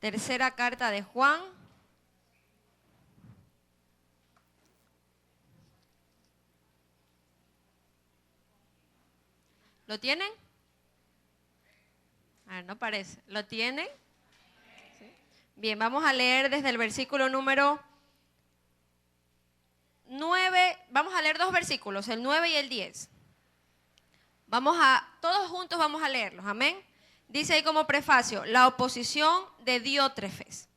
Tercera carta de Juan. ¿Lo tienen? A ver, no parece. ¿Lo tienen? ¿Sí? Bien, vamos a leer desde el versículo número 9. Vamos a leer dos versículos, el 9 y el 10. Todos juntos vamos a leerlos, amén. Dice ahí como prefacio, la oposición de Diótrefes.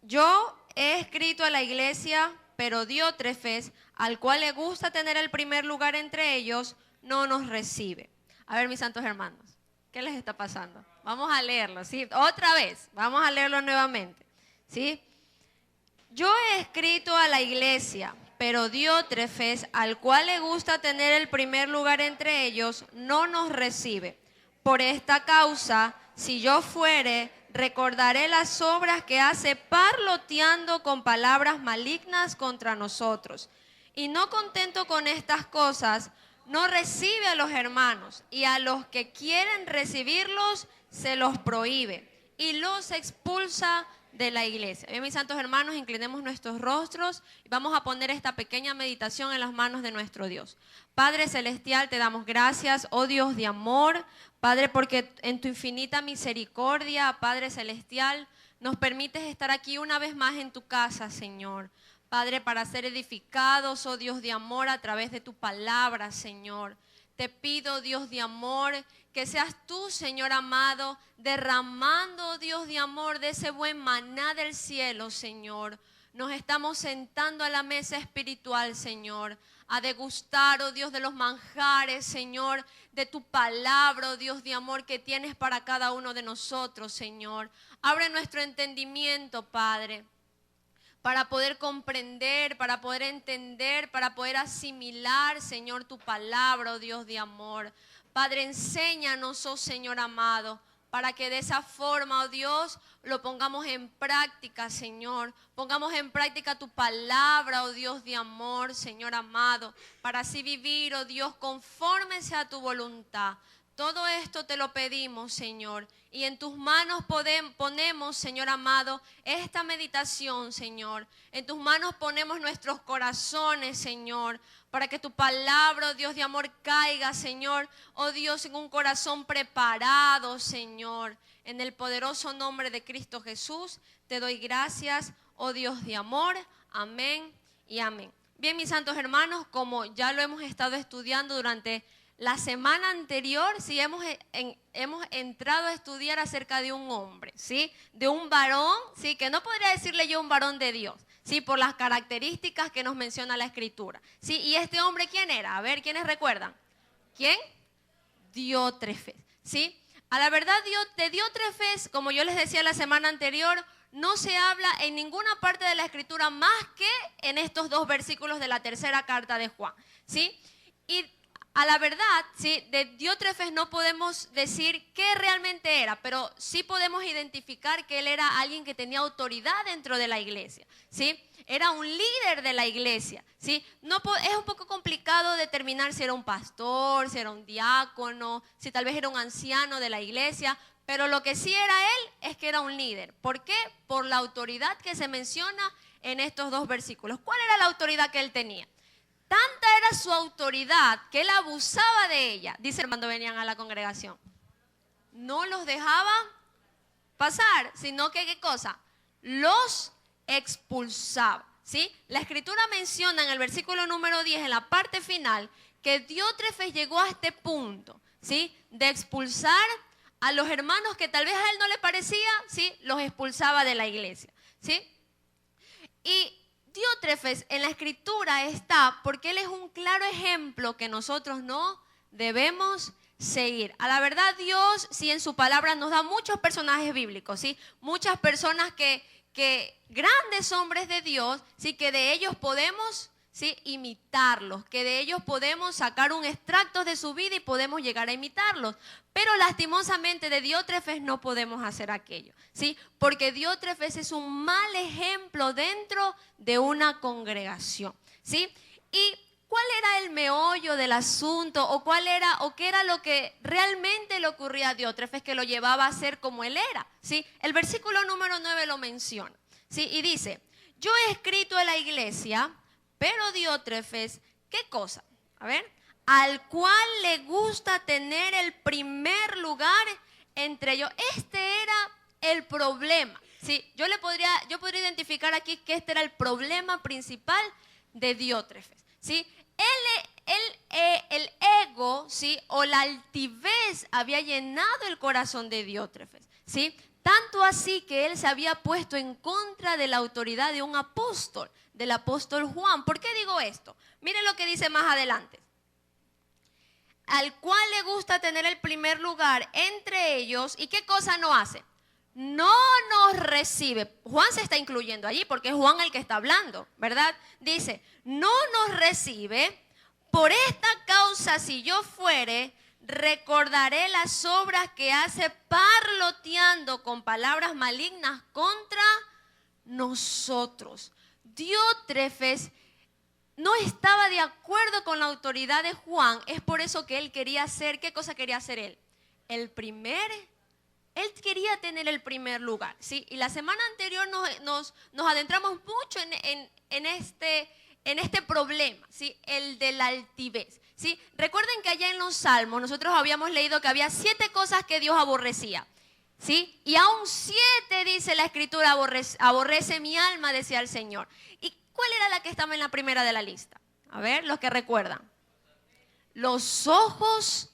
Yo he escrito a la iglesia, pero Diótrefes, al cual le gusta tener el primer lugar entre ellos, no nos recibe. A ver, mis santos hermanos, ¿qué les está pasando? Vamos a leerlo, ¿sí? Otra vez, vamos a leerlo nuevamente, ¿sí? Yo he escrito a la iglesia, pero Diótrefes, al cual le gusta tener el primer lugar entre ellos, no nos recibe. Por esta causa, si yo fuere, recordaré las obras que hace parloteando con palabras malignas contra nosotros. Y no contento con estas cosas, no recibe a los hermanos, y a los que quieren recibirlos se los prohíbe y los expulsa de la iglesia. Bien, mis santos hermanos, inclinemos nuestros rostros y vamos a poner esta pequeña meditación en las manos de nuestro Dios. Padre celestial, te damos gracias, oh Dios de amor, Padre, porque en tu infinita misericordia, Padre celestial, nos permites estar aquí una vez más en tu casa, Señor. Padre, para ser edificados, oh Dios de amor, a través de tu palabra, Señor. Te pido, Dios de amor, que seas tú, Señor amado, derramando, oh Dios de amor, de ese buen maná del cielo, Señor. Nos estamos sentando a la mesa espiritual, Señor, a degustar, oh Dios, de los manjares, Señor, de tu palabra, oh Dios de amor, que tienes para cada uno de nosotros, Señor. Abre nuestro entendimiento, Padre, para poder comprender, para poder entender, para poder asimilar, Señor, tu palabra, oh Dios de amor. Padre, enséñanos, oh Señor amado, para que de esa forma, oh Dios, lo pongamos en práctica, Señor. Pongamos en práctica tu palabra, oh Dios de amor, Señor amado, para así vivir, oh Dios, conforme sea tu voluntad. Todo esto te lo pedimos, Señor, y en tus manos ponemos, Señor amado, esta meditación, Señor. En tus manos ponemos nuestros corazones, Señor, para que tu palabra, oh Dios de amor, caiga, Señor, oh Dios, en un corazón preparado, Señor. En el poderoso nombre de Cristo Jesús, te doy gracias, oh Dios de amor. Amén y amén. Bien, mis santos hermanos, como ya lo hemos estado estudiando durante la semana anterior, sí, hemos entrado a estudiar acerca de un hombre, ¿sí? De un varón, ¿sí? Que no podría decirle yo un varón de Dios, ¿sí? Por las características que nos menciona la Escritura, ¿sí? ¿Y este hombre quién era? A ver, ¿quiénes recuerdan? ¿Quién? Diótrefes, ¿sí? A la verdad, de Diótrefes, como yo les decía la semana anterior, no se habla en ninguna parte de la Escritura más que en estos dos versículos de la tercera carta de Juan, ¿sí? Y a la verdad, ¿sí? De Diótrefes no podemos decir qué realmente era, pero sí podemos identificar que él era alguien que tenía autoridad dentro de la iglesia, ¿sí? Era un líder de la iglesia, ¿sí? Es un poco complicado determinar si era un pastor, si era un diácono, si tal vez era un anciano de la iglesia, pero lo que sí era él es que era un líder. ¿Por qué? Por la autoridad que se menciona en estos dos versículos. ¿Cuál era la autoridad que él tenía? Tanta era su autoridad que él abusaba de ella, dice cuando venían a la congregación. No los dejaba pasar, sino que, ¿qué cosa? Los expulsaba, ¿sí? La Escritura menciona en el versículo número 10, en la parte final, que Diótrefes llegó a este punto, ¿sí? De expulsar a los hermanos que tal vez a él no le parecía, ¿sí? Los expulsaba de la iglesia, ¿sí? Y Diótrefes en la Escritura está porque él es un claro ejemplo que nosotros no debemos seguir. A la verdad, Dios, sí, en su palabra nos da muchos personajes bíblicos, ¿sí? Muchas personas que grandes hombres de Dios, ¿sí? Que de ellos podemos, ¿sí? Imitarlos, que de ellos podemos sacar un extracto de su vida y podemos llegar a imitarlos. Pero lastimosamente de Diótrefes no podemos hacer aquello, ¿sí? Porque Diótrefes es un mal ejemplo dentro de una congregación, ¿sí? Y ¿cuál era el meollo del asunto? ¿O qué era lo que realmente le ocurría a Diótrefes que lo llevaba a ser como él era? ¿Sí? El versículo número 9 lo menciona, ¿sí? Y dice, yo he escrito a la iglesia, pero Diótrefes, ¿qué cosa? A ver, al cual le gusta tener el primer lugar entre ellos. Este era el problema, ¿sí? Yo podría identificar aquí que este era el problema principal de Diótrefes, ¿sí? El ego, ¿sí? O la altivez había llenado el corazón de Diótrefes, ¿sí? Tanto así que él se había puesto en contra de la autoridad de un apóstol, del apóstol Juan. ¿Por qué digo esto? Miren lo que dice más adelante. Al cual le gusta tener el primer lugar entre ellos, ¿y qué cosa no hace? No nos recibe. Juan se está incluyendo allí porque es Juan el que está hablando, ¿verdad? Dice, no nos recibe. Por esta causa, si yo fuere, recordaré las obras que hace parloteando con palabras malignas contra nosotros. Diótrefes no estaba de acuerdo con la autoridad de Juan. Es por eso que él quería ser, ¿qué cosa quería hacer él? Él quería tener el primer lugar, ¿sí? Y la semana anterior nos adentramos mucho en este problema, ¿sí? El de la altivez, ¿sí? Recuerden que allá en los Salmos nosotros habíamos leído que había 7 cosas que Dios aborrecía, ¿sí? Y aún 7 dice la Escritura, aborrece mi alma, decía el Señor. ¿Y cuál era la que estaba en la primera de la lista? A ver, los que recuerdan. Los ojos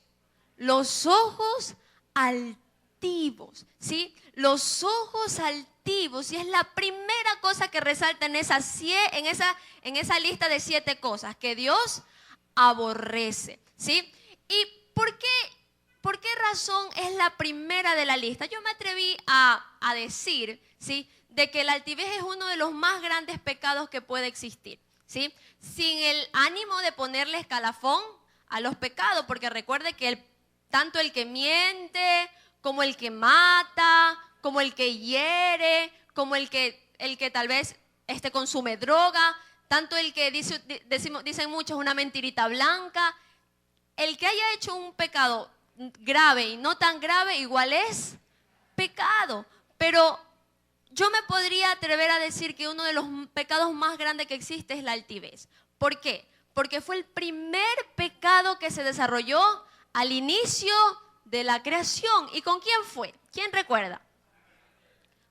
altivos, ¿sí? Los ojos altivos, y es la primera cosa que resalta en esa lista de 7 cosas que Dios aborrece, ¿sí? ¿Y por qué razón es la primera de la lista? Yo me atreví a decir, ¿sí?, de que la altivez es uno de los más grandes pecados que puede existir, ¿sí? Sin el ánimo de ponerle escalafón a los pecados, porque recuerde que tanto el que miente, como el que mata, como el que hiere, como el que tal vez consume droga, tanto el que dicen muchos una mentirita blanca, el que haya hecho un pecado grave y no tan grave igual es pecado. Pero yo me podría atrever a decir que uno de los pecados más grandes que existe es la altivez. ¿Por qué? Porque fue el primer pecado que se desarrolló al inicio de la creación. ¿Y con quién fue? ¿Quién recuerda?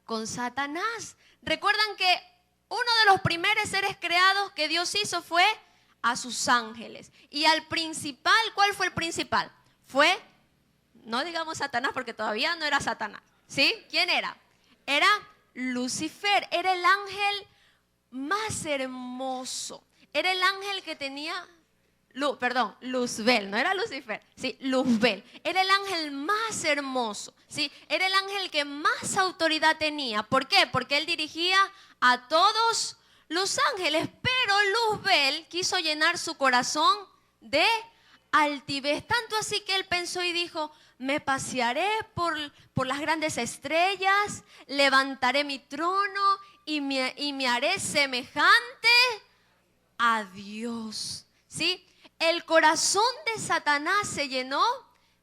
Con Satanás. Recuerdan que uno de los primeros seres creados que Dios hizo fue a sus ángeles. Y al principal, ¿cuál fue el principal? Fue, no digamos Satanás porque todavía no era Satanás, ¿sí? ¿Quién era? Era Lucifer, era el ángel más hermoso. Era el ángel que tenía... Luzbel, no era Lucifer, sí, Luzbel. Era el ángel más hermoso, sí, era el ángel que más autoridad tenía. ¿Por qué? Porque él dirigía a todos los ángeles, pero Luzbel quiso llenar su corazón de altivez, tanto así que él pensó y dijo, me pasearé por las grandes estrellas, levantaré mi trono y me haré semejante a Dios, ¿sí? El corazón de Satanás se llenó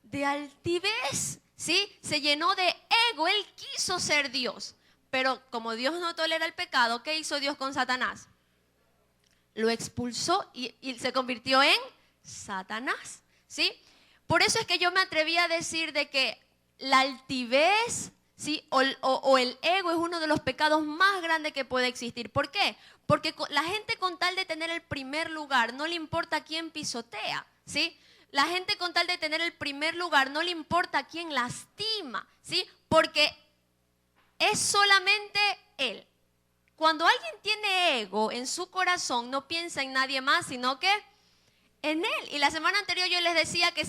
de altivez, ¿sí? Se llenó de ego. Él quiso ser Dios. Pero como Dios no tolera el pecado, ¿qué hizo Dios con Satanás? Lo expulsó y se convirtió en Satanás, ¿sí? Por eso es que yo me atreví a decir de que la altivez, ¿sí?, o el ego es uno de los pecados más grandes que puede existir. ¿Por qué? Porque la gente con tal de tener el primer lugar, no le importa quién pisotea, ¿sí? La gente con tal de tener el primer lugar, no le importa quién lastima, ¿sí? Porque es solamente él. Cuando alguien tiene ego en su corazón, no piensa en nadie más, sino que en él. Y la semana anterior yo les decía que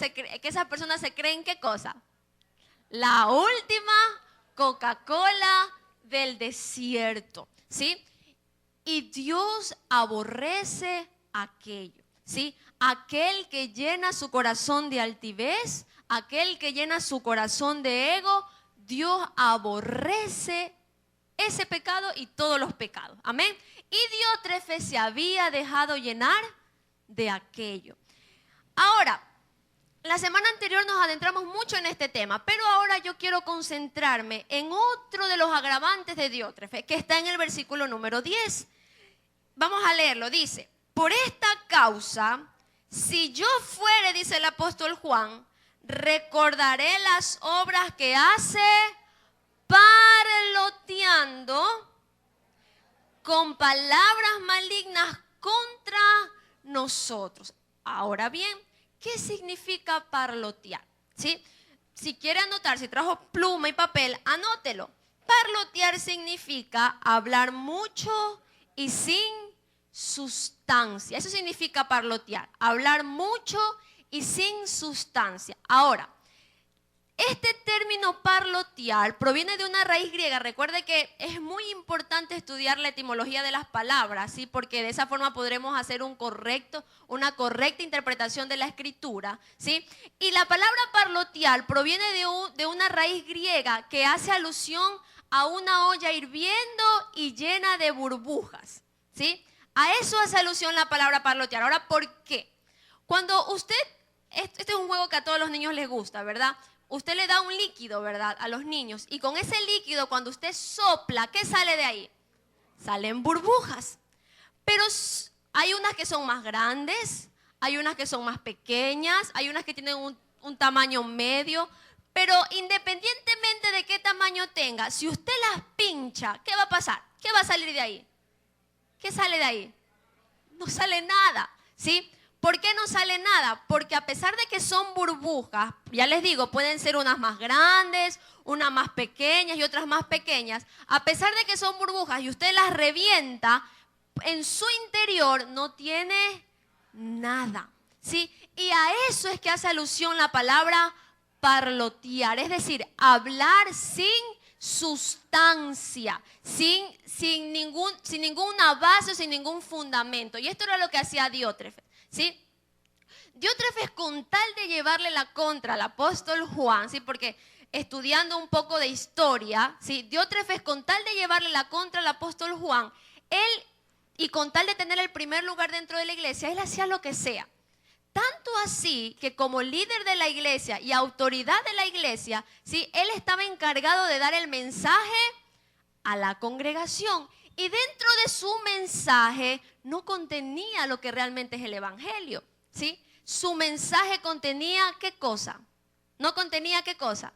esas personas se creen, ¿qué cosa? La última Coca-Cola del desierto, ¿sí? Y Dios aborrece aquello, ¿sí? Aquel que llena su corazón de altivez, aquel que llena su corazón de ego, Dios aborrece ese pecado y todos los pecados. Amén. Y Diótrefes se había dejado llenar de aquello. Ahora, la semana anterior nos adentramos mucho en este tema, pero ahora yo quiero concentrarme en otro de los agravantes de Diótrefes, que está en el versículo número 10. Vamos a leerlo, dice: por esta causa, si yo fuere, dice el apóstol Juan, recordaré las obras que hace parloteando con palabras malignas contra nosotros. Ahora bien, ¿qué significa parlotear? ¿Sí? Si quiere anotar, si trajo pluma y papel, anótelo. Parlotear significa hablar mucho y sin sustancia. Eso significa parlotear, hablar mucho y sin sustancia. Ahora, este término parlotear proviene de una raíz griega. Recuerde que es muy importante estudiar la etimología de las palabras, ¿sí? Porque de esa forma podremos hacer una correcta interpretación de la escritura, ¿sí? Y la palabra parlotear proviene de una raíz griega que hace alusión a una olla hirviendo y llena de burbujas, ¿sí? A eso hace alusión la palabra parlotear. Ahora, ¿por qué? Cuando usted, este es un juego que a todos los niños les gusta, ¿verdad? Usted le da un líquido, ¿verdad?, a los niños. Y con ese líquido, cuando usted sopla, ¿qué sale de ahí? Salen burbujas. Pero hay unas que son más grandes, hay unas que son más pequeñas, hay unas que tienen un tamaño medio. Pero independientemente de qué tamaño tenga, si usted las pincha, ¿qué va a pasar? ¿Qué va a salir de ahí? ¿Qué sale de ahí? No sale nada, ¿sí? ¿Por qué no sale nada? Porque a pesar de que son burbujas, ya les digo, pueden ser unas más grandes, unas más pequeñas y otras más pequeñas. A pesar de que son burbujas y usted las revienta, en su interior no tiene nada, ¿sí? Y a eso es que hace alusión la palabra parlotear, es decir, hablar sin sustancia, sin ninguna base, sin ningún fundamento. Y esto era lo que hacía Diótrefes, ¿sí? Diótrefes, con tal de llevarle la contra al apóstol Juan, ¿sí? Porque estudiando un poco de historia, ¿sí? Diótrefes, con tal de llevarle la contra al apóstol Juan, él, y con tal de tener el primer lugar dentro de la iglesia, él hacía lo que sea. Tanto así que como líder de la iglesia y autoridad de la iglesia, ¿sí?, él estaba encargado de dar el mensaje a la congregación. Y dentro de su mensaje no contenía lo que realmente es el evangelio, ¿sí? Su mensaje contenía ¿qué cosa? ¿No contenía qué cosa?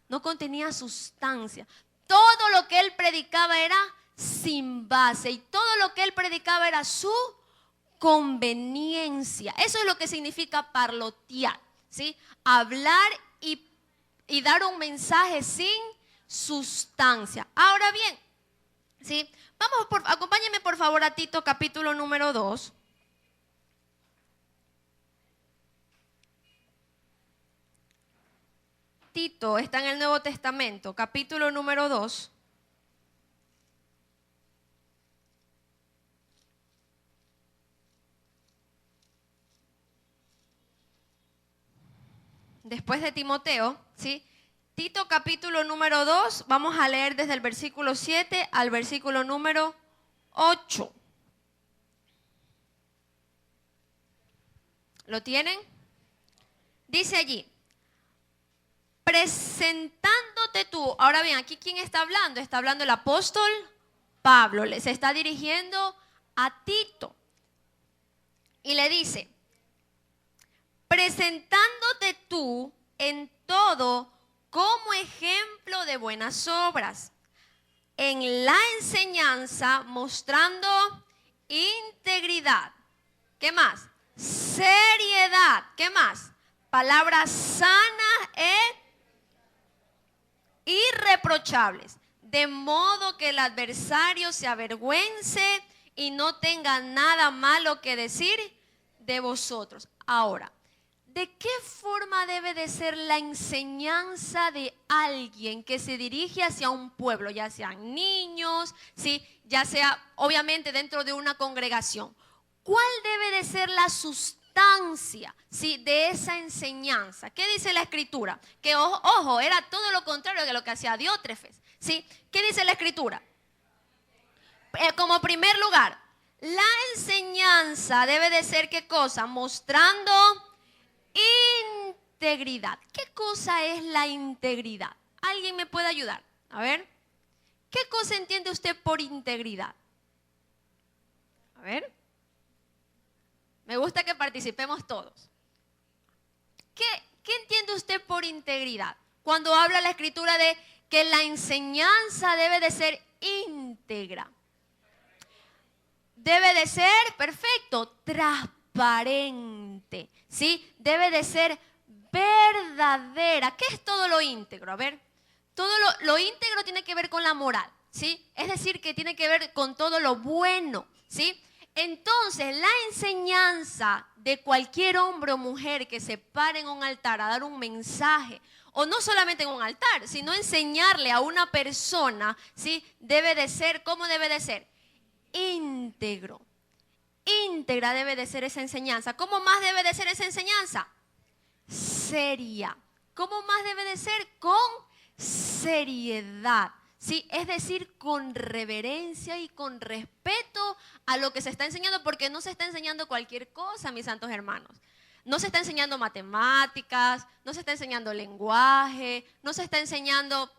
No contenía sustancia. Todo lo que él predicaba era sin base y todo lo que él predicaba era su conveniencia. Eso es lo que significa parlotear, ¿sí? Hablar y dar un mensaje sin sustancia. Ahora bien, ¿sí? Acompáñenme por favor a Tito capítulo número 2. Tito está en el Nuevo Testamento, capítulo número 2. Después de Timoteo, ¿sí? Tito capítulo número 2, vamos a leer desde el versículo 7 al versículo número 8. ¿Lo tienen? Dice allí: presentándote tú. Ahora bien, aquí ¿quién está hablando? Está hablando el apóstol Pablo. Se está dirigiendo a Tito. Y le dice: presentándote tú en todo como ejemplo de buenas obras, en la enseñanza mostrando integridad. ¿Qué más? Seriedad. ¿Qué más? Palabras sanas e irreprochables, de modo que el adversario se avergüence y no tenga nada malo que decir de vosotros. Ahora, ¿de qué forma debe de ser la enseñanza de alguien que se dirige hacia un pueblo, ya sean niños, ¿sí?, ya sea obviamente dentro de una congregación? ¿Cuál debe de ser la sustancia, ¿sí?, de esa enseñanza? ¿Qué dice la Escritura? Que, ojo, era todo lo contrario de lo que hacía Diótrefes, ¿sí? ¿Qué dice la Escritura? Como primer lugar, La enseñanza debe de ser, ¿qué cosa? Mostrando integridad. ¿Qué cosa es la integridad? ¿Alguien me puede ayudar? A ver, ¿qué cosa entiende usted por integridad? A ver, me gusta que participemos todos. ¿Qué entiende usted por integridad? Cuando habla la Escritura de que la enseñanza debe de ser íntegra. Debe de ser, perfecto, transparente, ¿sí? Debe de ser verdadera. ¿Qué es todo lo íntegro? A ver, todo lo íntegro tiene que ver con la moral, ¿sí? Es decir, que tiene que ver con todo lo bueno, ¿sí? Entonces, la enseñanza de cualquier hombre o mujer que se pare en un altar a dar un mensaje, o no solamente en un altar, sino enseñarle a una persona, ¿sí? Debe de ser, ¿cómo debe de ser? Íntegro. Íntegra debe de ser esa enseñanza. ¿Cómo más debe de ser esa enseñanza? Seria. ¿Cómo más debe de ser? Con seriedad. ¿Sí? Es decir, con reverencia y con respeto a lo que se está enseñando, porque no se está enseñando cualquier cosa, mis santos hermanos. No se está enseñando matemáticas, no se está enseñando lenguaje, no se está enseñando,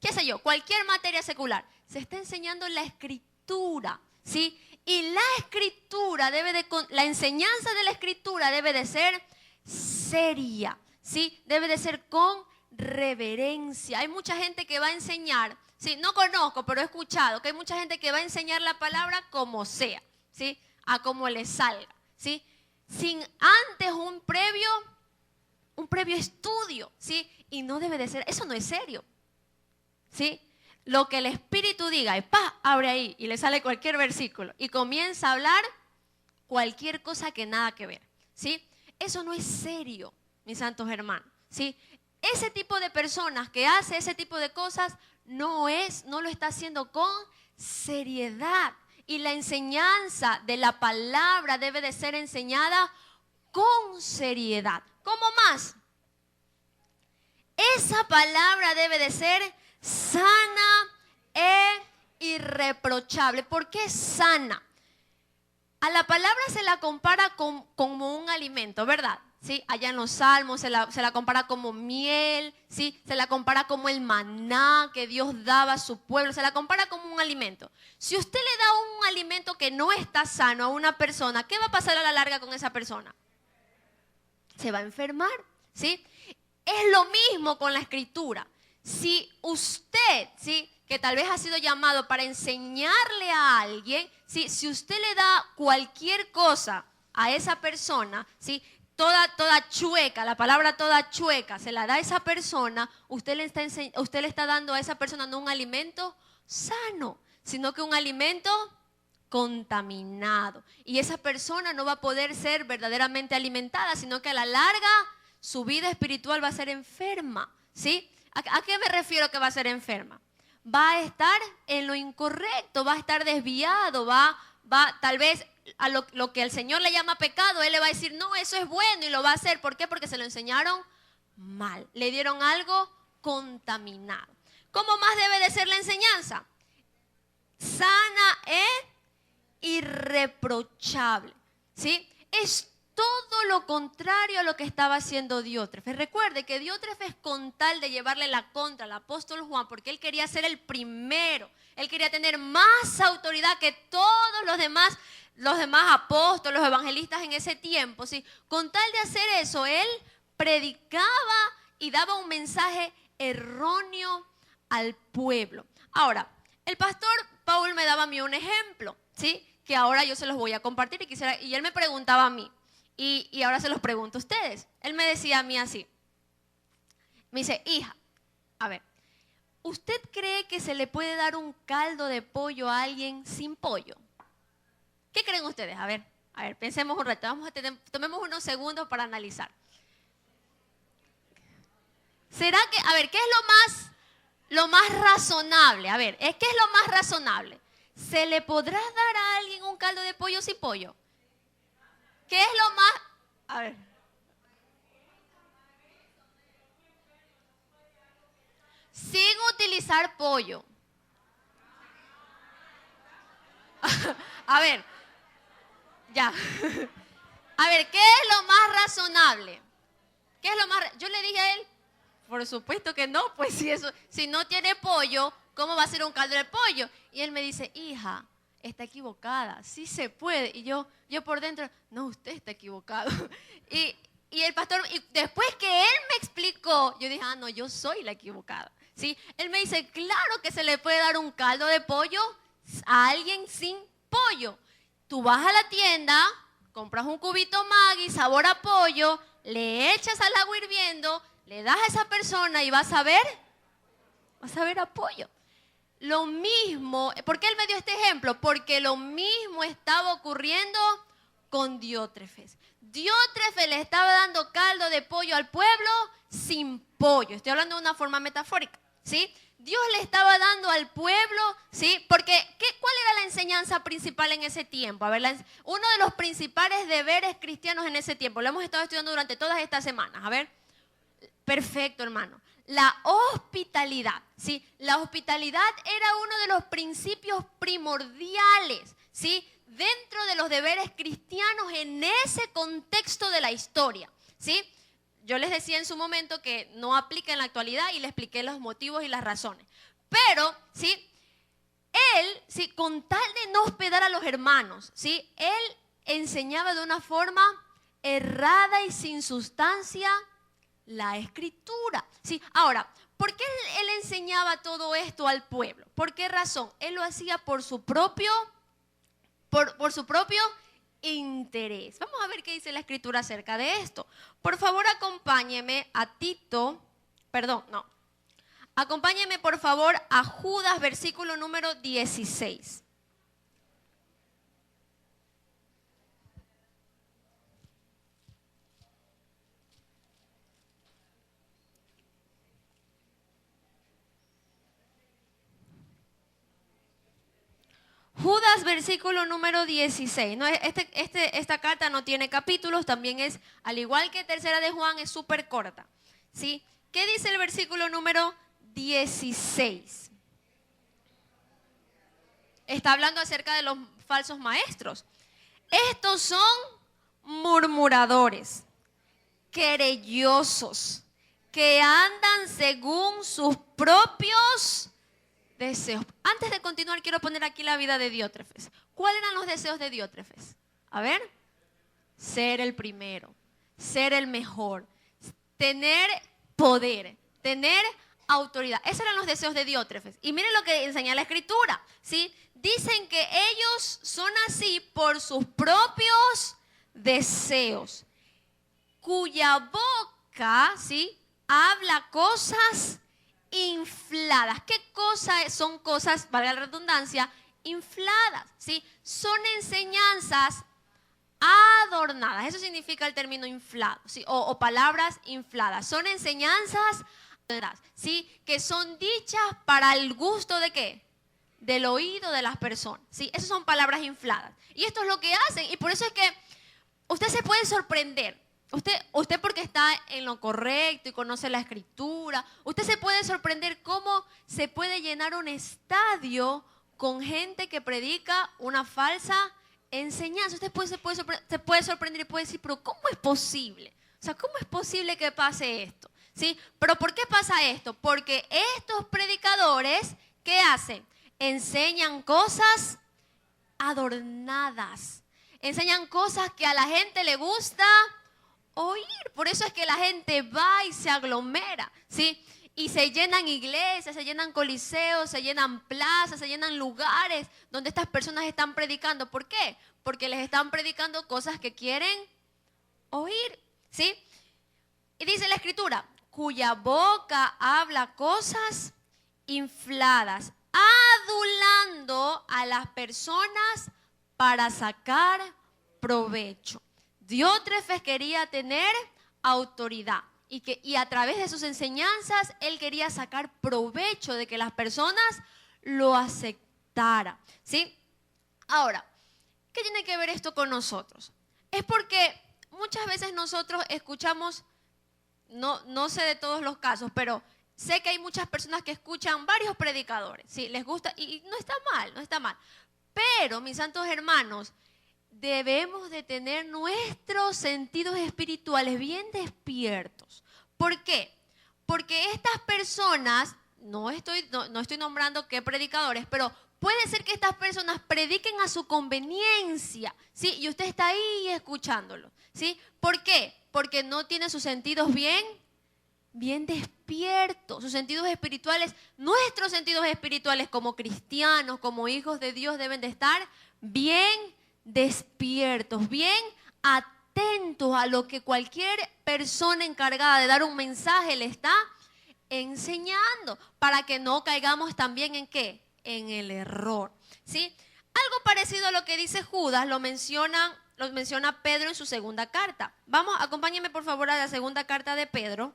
qué sé yo, cualquier materia secular. Se está enseñando la Escritura, ¿sí? Y la Escritura la enseñanza de la Escritura debe de ser seria, ¿sí? Debe de ser con reverencia. Hay mucha gente que va a enseñar, sí, no conozco, pero he escuchado que hay mucha gente que va a enseñar la palabra como sea, ¿sí? A como le salga, ¿sí? Sin antes un previo estudio, ¿sí? Y no debe de ser, eso no es serio, ¿sí? Lo que el Espíritu diga, y ¡pah! Abre ahí y le sale cualquier versículo y comienza a hablar cualquier cosa que nada que ver, ¿sí? Eso no es serio, mis santos hermanos, ¿sí? Ese tipo de personas que hace ese tipo de cosas no lo está haciendo con seriedad. Y la enseñanza de la palabra debe de ser enseñada con seriedad. ¿Cómo más? Esa palabra debe de ser sana e irreprochable. ¿Por qué sana? A la palabra se la compara como un alimento, ¿verdad? ¿Sí? Allá en los Salmos se la compara como miel, ¿sí? Se la compara como el maná que Dios daba a su pueblo, se la compara como un alimento. Si usted le da un alimento que no está sano a una persona, ¿qué va a pasar a la larga con esa persona? Se va a enfermar, ¿sí? Es lo mismo con la Escritura. Si usted, ¿sí?, que tal vez ha sido llamado para enseñarle a alguien, ¿sí?, si usted le da cualquier cosa a esa persona, ¿sí?, toda chueca, la palabra toda chueca, se la da a esa persona, usted le está dando a esa persona no un alimento sano, sino que un alimento contaminado. Y esa persona no va a poder ser verdaderamente alimentada, sino que a la larga su vida espiritual va a ser enferma, ¿sí? ¿A qué me refiero que va a ser enferma? Va a estar en lo incorrecto, va a estar desviado, tal vez a lo que el Señor le llama pecado, Él le va a decir, no, eso es bueno, y lo va a hacer. ¿Por qué? Porque se lo enseñaron mal, le dieron algo contaminado. ¿Cómo más debe de ser la enseñanza? Sana e irreprochable, ¿sí? Es todo lo contrario a lo que estaba haciendo Diótrefes. Recuerde que Diótrefes, con tal de llevarle la contra al apóstol Juan, porque él quería ser el primero, él quería tener más autoridad que todos los demás apóstoles, los evangelistas en ese tiempo, ¿sí? Con tal de hacer eso, él predicaba y daba un mensaje erróneo al pueblo. Ahora, el pastor Paul me daba a mí un ejemplo, ¿sí?, que ahora yo se los voy a compartir y él me preguntaba a mí, y ahora se los pregunto a ustedes. Él me decía a mí así, me dice, hija, a ver, ¿usted cree que se le puede dar un caldo de pollo a alguien sin pollo? ¿Qué creen ustedes? A ver, pensemos un rato, tomemos unos segundos para analizar. ¿Será que, a ver, qué es lo más razonable? A ver, ¿qué es lo más razonable? ¿Se le podrá dar a alguien un caldo de pollo sin pollo? ¿Qué es lo más? A ver. Sin utilizar pollo. A ver, Ya. A ver, ¿qué es lo más razonable? ¿Qué es lo más? Yo le dije a él, por supuesto que no, pues si no tiene pollo, ¿cómo va a ser un caldo de pollo? Y él me dice, hija, está equivocada, sí se puede. Y yo por dentro, no, usted está equivocado. Y el pastor, y después que él me explicó, yo dije, no, yo soy la equivocada. ¿Sí? Él me dice, claro que se le puede dar un caldo de pollo a alguien sin pollo. Tú vas a la tienda, compras un cubito Maggi, sabor a pollo, le echas al agua hirviendo, le das a esa persona y vas a ver a pollo. Lo mismo, ¿por qué él me dio este ejemplo? Porque lo mismo estaba ocurriendo con Diótrefes. Diótrefes le estaba dando caldo de pollo al pueblo sin pollo. Estoy hablando de una forma metafórica, ¿sí? Dios le estaba dando al pueblo, ¿sí? Porque, ¿cuál era la enseñanza principal en ese tiempo? A ver, uno de los principales deberes cristianos en ese tiempo, lo hemos estado estudiando durante todas estas semanas, a ver. Perfecto, hermano. La hospitalidad, ¿sí? La hospitalidad era uno de los principios primordiales, ¿sí? Dentro de los deberes cristianos en ese contexto de la historia, ¿sí? Yo les decía en su momento que no aplica en la actualidad y les expliqué los motivos y las razones. Pero, ¿sí? Él, ¿sí? Con tal de no hospedar a los hermanos, ¿sí? Él enseñaba de una forma errada y sin sustancia la escritura. ¿Sí? Ahora, ¿por qué él enseñaba todo esto al pueblo? ¿Por qué razón? Él lo hacía por su propio interés. Vamos a ver qué dice la escritura acerca de esto. Por favor, acompáñeme a Acompáñeme por favor a Judas, versículo número 16. Judas, versículo número 16. No, esta carta no tiene capítulos, también es, al igual que tercera de Juan, es súper corta. ¿Sí? ¿Qué dice el versículo número 16? Está hablando acerca de los falsos maestros. Estos son murmuradores, querellosos, que andan según sus propios deseos. Antes de continuar, quiero poner aquí la vida de Diótrefes. ¿Cuáles eran los deseos de Diótrefes? A ver, ser el primero, ser el mejor, tener poder, tener autoridad. Esos eran los deseos de Diótrefes. Y miren lo que enseña la escritura, ¿sí? Dicen que ellos son así por sus propios deseos, cuya boca, ¿sí? Habla cosas infladas. ¿Qué cosas son cosas, valga la redundancia, infladas? ¿Sí? Son enseñanzas adornadas. Eso significa el término inflado, ¿sí? O palabras infladas. Son enseñanzas adornadas, ¿sí? Que son dichas para el gusto de ¿qué? Del oído de las personas, ¿sí? Esas son palabras infladas. Y esto es lo que hacen. Y por eso es que usted se puede sorprender. Usted porque está en lo correcto y conoce la escritura, usted se puede sorprender cómo se puede llenar un estadio con gente que predica una falsa enseñanza. Usted se puede sorprender y puede decir, pero ¿cómo es posible? O sea, ¿cómo es posible que pase esto? ¿Sí? ¿Pero por qué pasa esto? Porque estos predicadores, ¿qué hacen? Enseñan cosas adornadas. Enseñan cosas que a la gente le gusta oír. Por eso es que la gente va y se aglomera, ¿sí? Y se llenan iglesias, se llenan coliseos, se llenan plazas, se llenan lugares donde estas personas están predicando. ¿Por qué? Porque les están predicando cosas que quieren oír, ¿sí? Y dice la escritura, cuya boca habla cosas infladas, adulando a las personas para sacar provecho. Diótrefes quería tener autoridad y a través de sus enseñanzas él quería sacar provecho de que las personas lo aceptaran, ¿sí? Ahora, ¿qué tiene que ver esto con nosotros? Es porque muchas veces nosotros escuchamos, no sé de todos los casos, pero sé que hay muchas personas que escuchan varios predicadores, ¿sí? Les gusta y no está mal, no está mal. Pero, mis santos hermanos, debemos de tener nuestros sentidos espirituales bien despiertos. ¿Por qué? Porque estas personas, no estoy nombrando qué predicadores, pero puede ser que estas personas prediquen a su conveniencia, ¿sí? Y usted está ahí escuchándolo, ¿sí? ¿Por qué? Porque no tiene sus sentidos bien despiertos, sus sentidos espirituales, nuestros sentidos espirituales como cristianos, como hijos de Dios deben de estar bien despiertos, bien atentos a lo que cualquier persona encargada de dar un mensaje le está enseñando, para que no caigamos también en ¿qué? En el error, ¿sí? Algo parecido a lo que dice Judas lo menciona Pedro en su segunda carta. Vamos, acompáñenme por favor a la segunda carta de Pedro.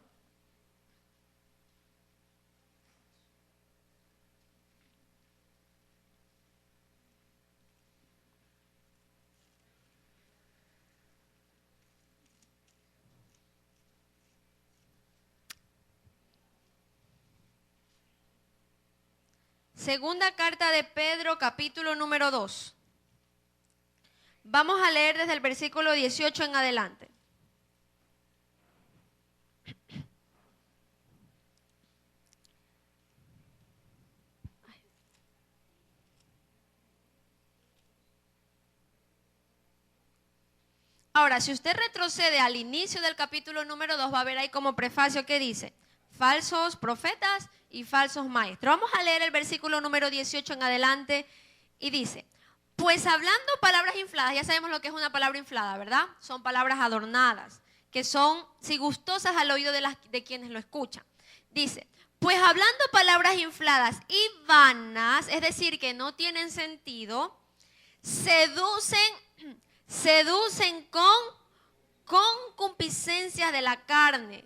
Segunda carta de Pedro, capítulo número 2. Vamos a leer desde el versículo 18 en adelante. Ahora, si usted retrocede al inicio del capítulo número 2, va a ver ahí como prefacio que dice: falsos profetas y falsos maestros. Vamos a leer el versículo número 18 en adelante y dice: pues hablando palabras infladas, ya sabemos lo que es una palabra inflada, ¿verdad? Son palabras adornadas, que son sí gustosas al oído de quienes lo escuchan. Dice: pues hablando palabras infladas y vanas, es decir, que no tienen sentido, seducen con concupiscencias de la carne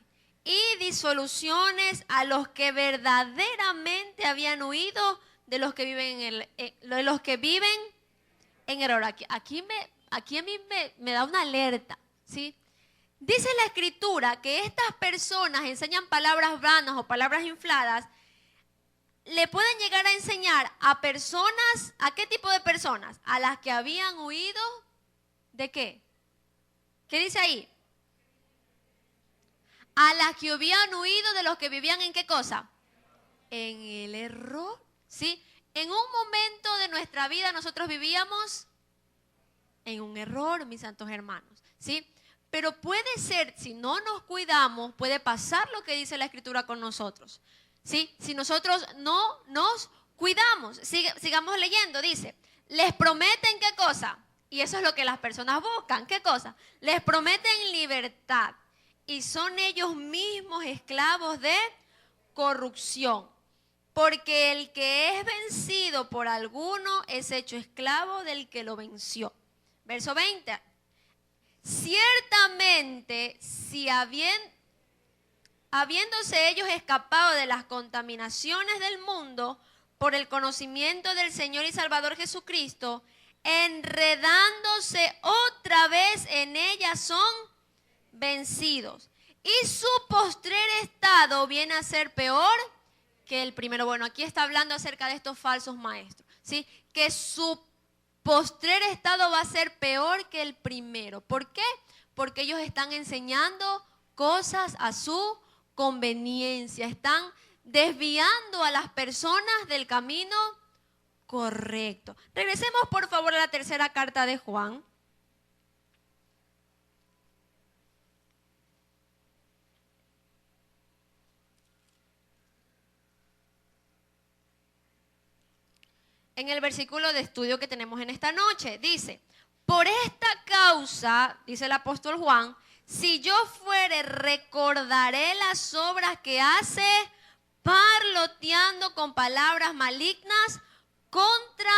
y disoluciones a los que verdaderamente habían huido de los que viven en error. Aquí a mí me da una alerta, ¿sí? Dice la Escritura que estas personas enseñan palabras vanas o palabras infladas, le pueden llegar a enseñar a personas, ¿a qué tipo de personas? A las que habían huido, ¿de qué? ¿Qué dice ahí? A las que habían huido de los que vivían ¿en qué cosa? En el error, ¿sí? En un momento de nuestra vida nosotros vivíamos en un error, mis santos hermanos, ¿sí? Pero puede ser, si no nos cuidamos, puede pasar lo que dice la Escritura con nosotros, ¿sí? Si nosotros no nos cuidamos. Sigamos leyendo, dice: les prometen ¿qué cosa? Y eso es lo que las personas buscan, ¿qué cosa? Les prometen libertad y son ellos mismos esclavos de corrupción. Porque el que es vencido por alguno es hecho esclavo del que lo venció. Verso 20. Ciertamente, si habiéndose ellos escapado de las contaminaciones del mundo por el conocimiento del Señor y Salvador Jesucristo, enredándose otra vez en ellas son vencidos. Y su postrer estado viene a ser peor que el primero. Bueno, aquí está hablando acerca de estos falsos maestros, ¿sí? Que su postrer estado va a ser peor que el primero. ¿Por qué? Porque ellos están enseñando cosas a su conveniencia. Están desviando a las personas del camino correcto. Regresemos por favor a la tercera carta de Juan. En el versículo de estudio que tenemos en esta noche, dice: por esta causa, dice el apóstol Juan, si yo fuere, recordaré las obras que hace, parloteando con palabras malignas contra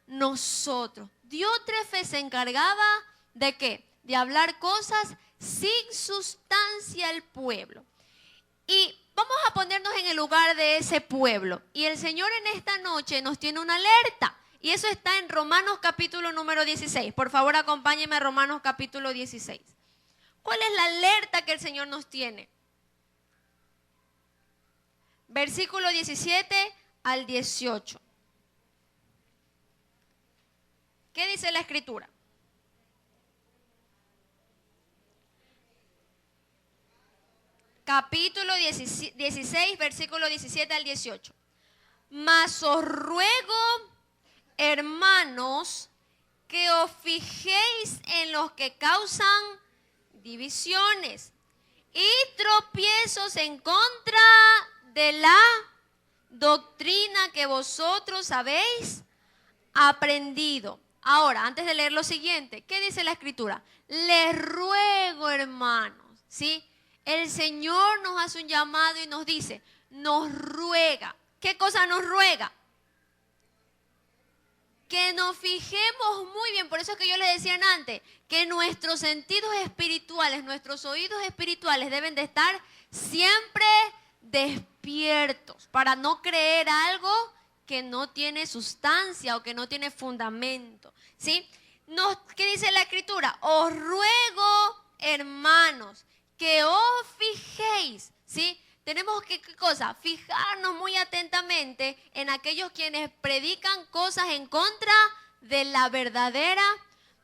nosotros. Diótrefes se encargaba ¿de qué? De hablar cosas sin sustancia al pueblo. Y vamos a ponernos en el lugar de ese pueblo. Y el Señor en esta noche nos tiene una alerta. Y eso está en Romanos capítulo número 16. Por favor, acompáñenme a Romanos capítulo 16. ¿Cuál es la alerta que el Señor nos tiene? Versículo 17 al 18. ¿Qué dice la Escritura? capítulo 16, versículo 17 al 18. Mas os ruego, hermanos, que os fijéis en los que causan divisiones y tropiezos en contra de la doctrina que vosotros habéis aprendido. Ahora, antes de leer lo siguiente, ¿qué dice la Escritura? Les ruego, hermanos, ¿sí? El Señor nos hace un llamado y nos dice, nos ruega. ¿Qué cosa nos ruega? Que nos fijemos muy bien, por eso es que yo les decía antes, que nuestros sentidos espirituales, nuestros oídos espirituales deben de estar siempre despiertos para no creer algo que no tiene sustancia o que no tiene fundamento, ¿sí? ¿Qué dice la Escritura? Os ruego, hermanos, que os fijéis, ¿sí? Tenemos que, ¿qué cosa? Fijarnos muy atentamente en aquellos quienes predican cosas en contra de la verdadera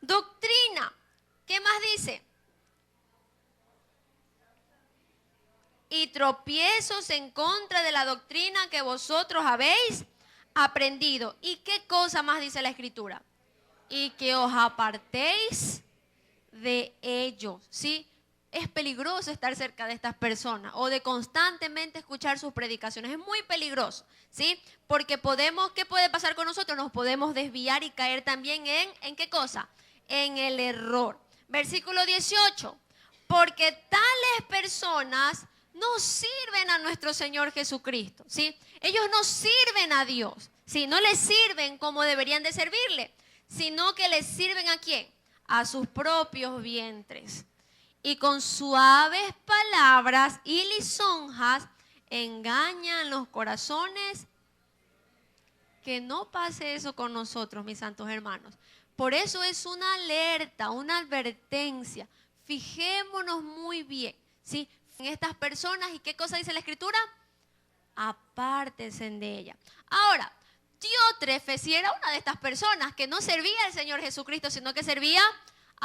doctrina. ¿Qué más dice? Y tropiezos en contra de la doctrina que vosotros habéis aprendido. ¿Y qué cosa más dice la Escritura? Y que os apartéis de ellos, ¿sí? Es peligroso estar cerca de estas personas o de constantemente escuchar sus predicaciones. Es muy peligroso, ¿sí? Porque ¿qué puede pasar con nosotros? Nos podemos desviar y caer también ¿en qué cosa? En el error. Versículo 18. Porque tales personas no sirven a nuestro Señor Jesucristo, ¿sí? Ellos no sirven a Dios, ¿sí? No les sirven como deberían de servirle, sino que les sirven ¿a quién? A sus propios vientres. Y con suaves palabras y lisonjas engañan los corazones. Que no pase eso con nosotros, mis santos hermanos. Por eso es una alerta, una advertencia. Fijémonos muy bien, ¿sí? En estas personas. ¿Y qué cosa dice la Escritura? Apártense de ella. Ahora, Diótrefes sí era una de estas personas que no servía al Señor Jesucristo, sino que servía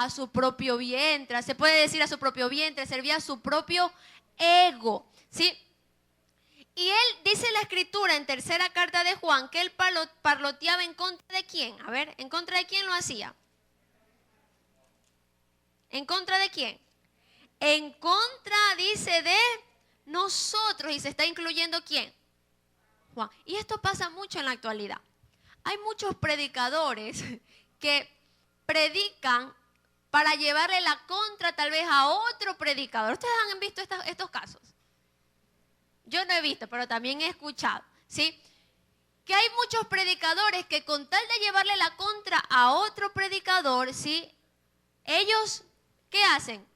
a su propio vientre, se puede decir a su propio vientre, servía a su propio ego, ¿sí? Y él, dice la Escritura en tercera carta de Juan, que él parloteaba en contra de quién. A ver, ¿en contra de quién lo hacía? ¿En contra de quién? En contra, dice, de nosotros, y se está incluyendo ¿quién? Juan. Y esto pasa mucho en la actualidad. Hay muchos predicadores que predican para llevarle la contra tal vez a otro predicador. ¿Ustedes han visto estos casos? Yo no he visto, pero también he escuchado, ¿sí? Que hay muchos predicadores que con tal de llevarle la contra a otro predicador, ¿sí? Ellos, ¿qué hacen?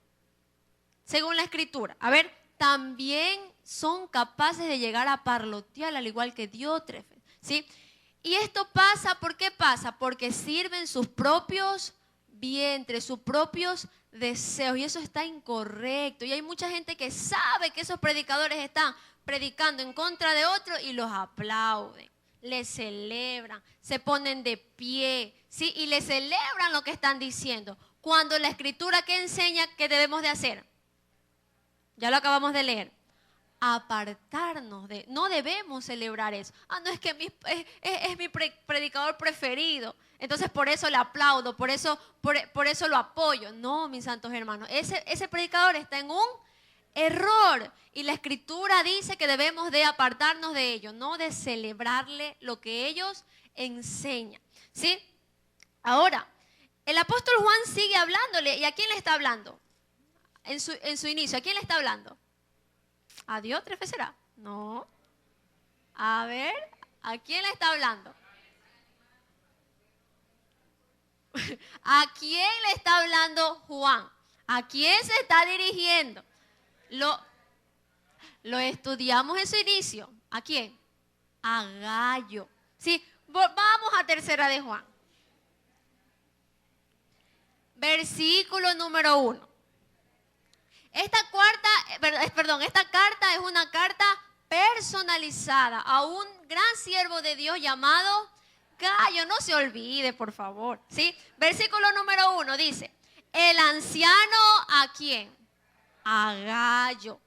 Según la Escritura. A ver, también son capaces de llegar a parlotear al igual que Diótrefes, ¿sí? Y esto pasa, ¿por qué pasa? Porque sirven sus propios vientres, sus propios deseos, y eso está incorrecto. Y hay mucha gente que sabe que esos predicadores están predicando en contra de otros y los aplauden, les celebran, se ponen de pie, ¿sí? Y les celebran lo que están diciendo. Cuando la Escritura que enseña que debemos de hacer, ya lo acabamos de leer, apartarnos de, no debemos celebrar eso. No, es que es mi predicador preferido, entonces por eso le aplaudo, por eso lo apoyo. No, mis santos hermanos, ese predicador está en un error, y la Escritura dice que debemos de apartarnos de ellos, no de celebrarle lo que ellos enseñan, ¿sí? Ahora, el apóstol Juan sigue hablándole, ¿y a quién le está hablando? En su inicio, ¿a quién le está hablando? ¿A Diótrefes será? No. A ver, ¿a quién le está hablando? ¿A quién le está hablando Juan? ¿A quién se está dirigiendo? Lo estudiamos en su inicio. ¿A quién? A Gayo. Sí, vamos a tercera de Juan. Versículo número 1. Esta carta es una carta personalizada a un gran siervo de Dios llamado Gayo. No se olvide, por favor, ¿sí? Versículo número 1 dice, el anciano ¿a quién? A Gayo,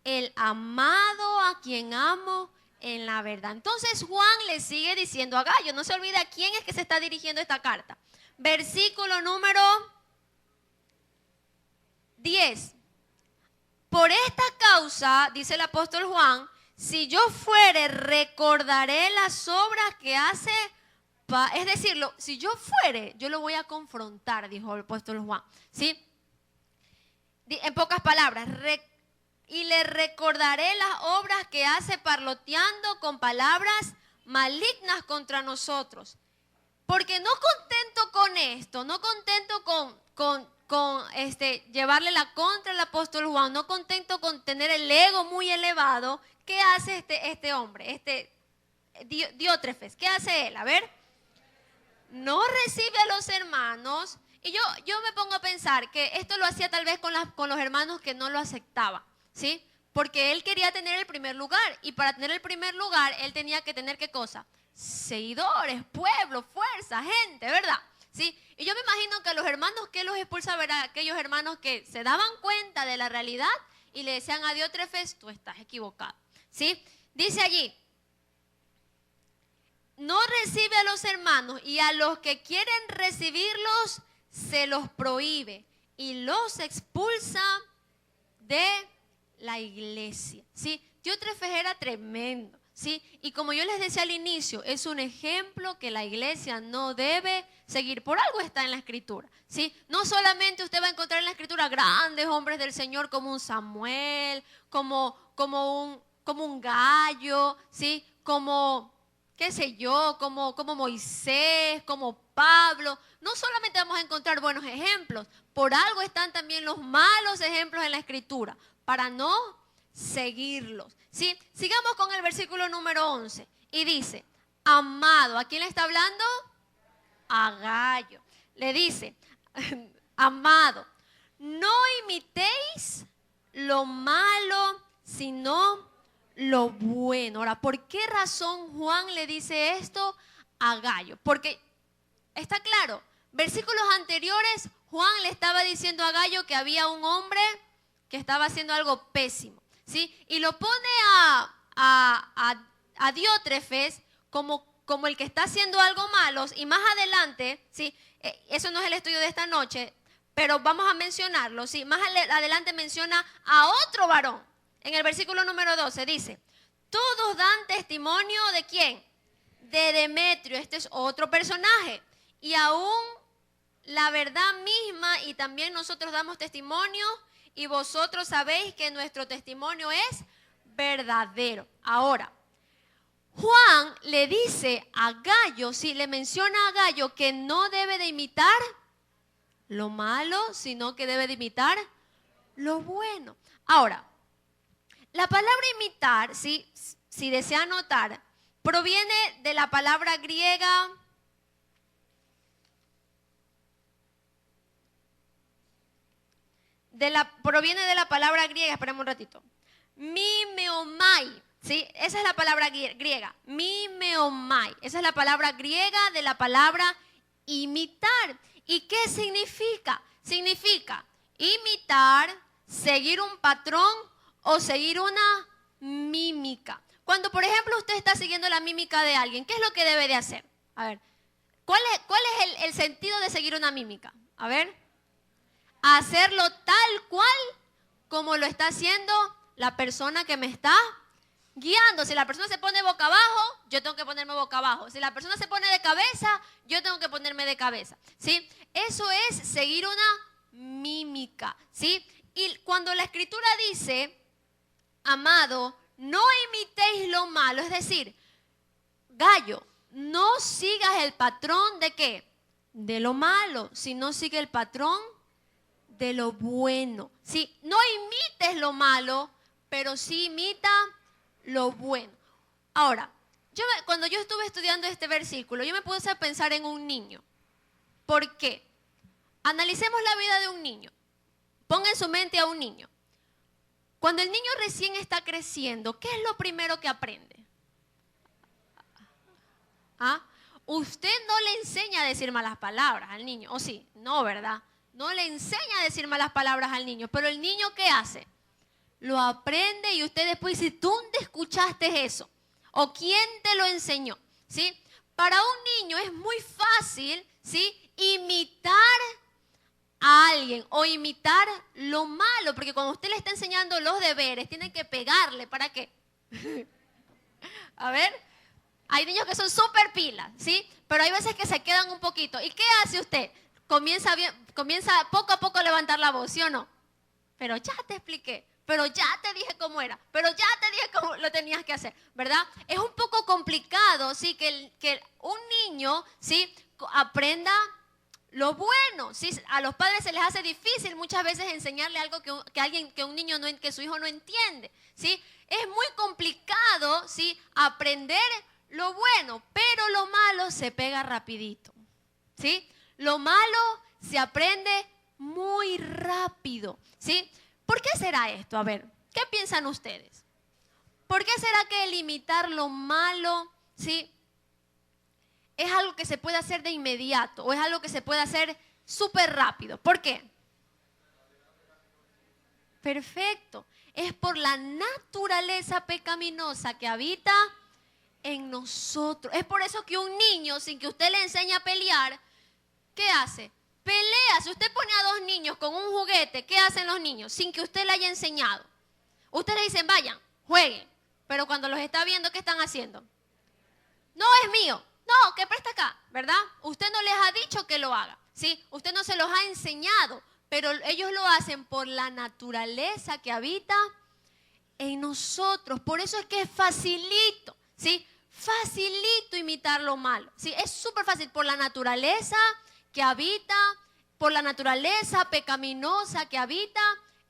el amado a quien amo en la verdad. Entonces Juan le sigue diciendo a Gayo, no se olvide a quién es que se está dirigiendo esta carta. Versículo número 10. Por esta causa, dice el apóstol Juan, si yo fuere, recordaré las obras que hace. Es decir, si yo fuere, yo lo voy a confrontar, dijo el apóstol Juan. ¿Sí? En pocas palabras, y le recordaré las obras que hace parloteando con palabras malignas contra nosotros. Porque no contento con esto, no contento con llevarle la contra al apóstol Juan, no contento con tener el ego muy elevado, ¿qué hace este hombre, Diótrefes? ¿Qué hace él? A ver, no recibe a los hermanos, y yo me pongo a pensar que esto lo hacía tal vez con los hermanos que no lo aceptaban, ¿sí? Porque él quería tener el primer lugar, y para tener el primer lugar, él tenía que tener, ¿qué cosa? Seguidores, pueblo, fuerza, gente, ¿verdad? ¿Sí? Y yo me imagino que a los hermanos que los expulsa, verá, aquellos hermanos que se daban cuenta de la realidad y le decían a Diótrefes, tú estás equivocado, ¿sí? Dice allí, no recibe a los hermanos, y a los que quieren recibirlos se los prohíbe y los expulsa de la iglesia, ¿sí? Diótrefes era tremendo, ¿sí? Y como yo les decía al inicio, es un ejemplo que la iglesia no debe seguir. Por algo está en la Escritura, ¿sí? No solamente usted va a encontrar en la Escritura grandes hombres del Señor como un Samuel, como un Gallo, ¿sí? Como, qué sé yo, como Moisés, como Pablo. No solamente vamos a encontrar buenos ejemplos, por algo están también los malos ejemplos en la Escritura, para no seguirlos, ¿sí? Sigamos con el versículo número 11 y dice, amado, ¿a quién le está hablando? A Gayo. Le dice, amado, no imitéis lo malo, sino lo bueno. Ahora, ¿por qué razón Juan le dice esto a Gayo? Porque está claro, versículos anteriores, Juan le estaba diciendo a Gayo que había un hombre que estaba haciendo algo pésimo, ¿sí? Y lo pone a Diótrefes como el que está haciendo algo malo, y más adelante, ¿sí? Eso no es el estudio de esta noche, pero vamos a mencionarlo, ¿sí? Más adelante menciona a otro varón. En el versículo número 12 dice, todos dan testimonio ¿de quién? De Demetrio. Este es otro personaje. Y aún la verdad misma, y también nosotros damos testimonio, y vosotros sabéis que nuestro testimonio es verdadero. Ahora, Juan le dice a Gayo, sí, le menciona a Gayo que no debe de imitar lo malo, sino que debe de imitar lo bueno. Ahora, la palabra imitar, ¿sí? Si desea notar, proviene de la palabra griega proviene de la palabra griega, esperemos un ratito, mimeomai, ¿sí? Esa es la palabra griega, mimeomai, esa es la palabra griega de la palabra imitar. ¿Y qué significa? Significa imitar, seguir un patrón o seguir una mímica. Cuando, por ejemplo, usted está siguiendo la mímica de alguien, ¿qué es lo que debe de hacer? A ver, ¿cuál es el sentido de seguir una mímica? A ver, hacerlo tal cual como lo está haciendo la persona que me está guiando. Si la persona se pone boca abajo, yo tengo que ponerme boca abajo. Si la persona se pone de cabeza, yo tengo que ponerme de cabeza, ¿sí? Eso es seguir una mímica, ¿sí? Y cuando la Escritura dice, amado, no imitéis lo malo, es decir, Gayo, no sigas el patrón de ¿qué? De lo malo, sino sigue el patrón de lo bueno. Sí, no imites lo malo, pero sí imita lo bueno. Ahora, cuando yo estuve estudiando este versículo, yo me puse a pensar en un niño. ¿Por qué? Analicemos la vida de un niño. Ponga en su mente a un niño. Cuando el niño recién está creciendo, ¿qué es lo primero que aprende? ¿Ah? Usted no le enseña a decir malas palabras al niño, ¿o sí? No, ¿verdad? No le enseña a decir malas palabras al niño, pero el niño ¿qué hace? lo aprende y usted después dice, ¿dónde escuchaste eso? ¿O quién te lo enseñó? ¿Sí? Para un niño es muy fácil, ¿sí?, imitar a alguien o imitar lo malo, porque cuando usted le está enseñando los deberes, tiene que pegarle. ¿Para qué? A ver, hay niños que son súper pilas, ¿sí? Pero hay veces que se quedan un poquito. ¿Y qué hace usted? Comienza poco a poco a levantar la voz, ¿sí o no? Pero ya te expliqué, pero ya te dije cómo era, pero ya te dije cómo lo tenías que hacer, ¿verdad? Es un poco complicado, ¿sí?, que un niño, ¿sí?, aprenda lo bueno, ¿sí? A los padres se les hace difícil muchas veces enseñarle algo que un niño que su hijo no entiende, ¿sí? Es muy complicado, ¿sí?, aprender lo bueno, pero lo malo se pega rapidito, ¿sí? Lo malo se aprende muy rápido, ¿sí? ¿Por qué será esto? A ver, ¿qué piensan ustedes? ¿Por qué será que el imitar lo malo, ¿sí?, es algo que se puede hacer de inmediato o es algo que se puede hacer súper rápido? ¿Por qué? Perfecto. Es por la naturaleza pecaminosa que habita en nosotros. Es por eso que un niño, sin que usted le enseñe a pelear, ¿qué hace? Pelea. Si usted pone a dos niños con un juguete, ¿qué hacen los niños? Sin que usted le haya enseñado. Ustedes le dicen, vayan, jueguen. Pero cuando los está viendo, ¿qué están haciendo? No es mío. No, que presta acá, ¿verdad? Usted no les ha dicho que lo haga, ¿sí? Usted no se los ha enseñado, pero ellos lo hacen por la naturaleza que habita en nosotros. Por eso es que es facilito, ¿sí? Facilito imitar lo malo, ¿sí? Es súper fácil por la naturaleza que habita, por la naturaleza pecaminosa que habita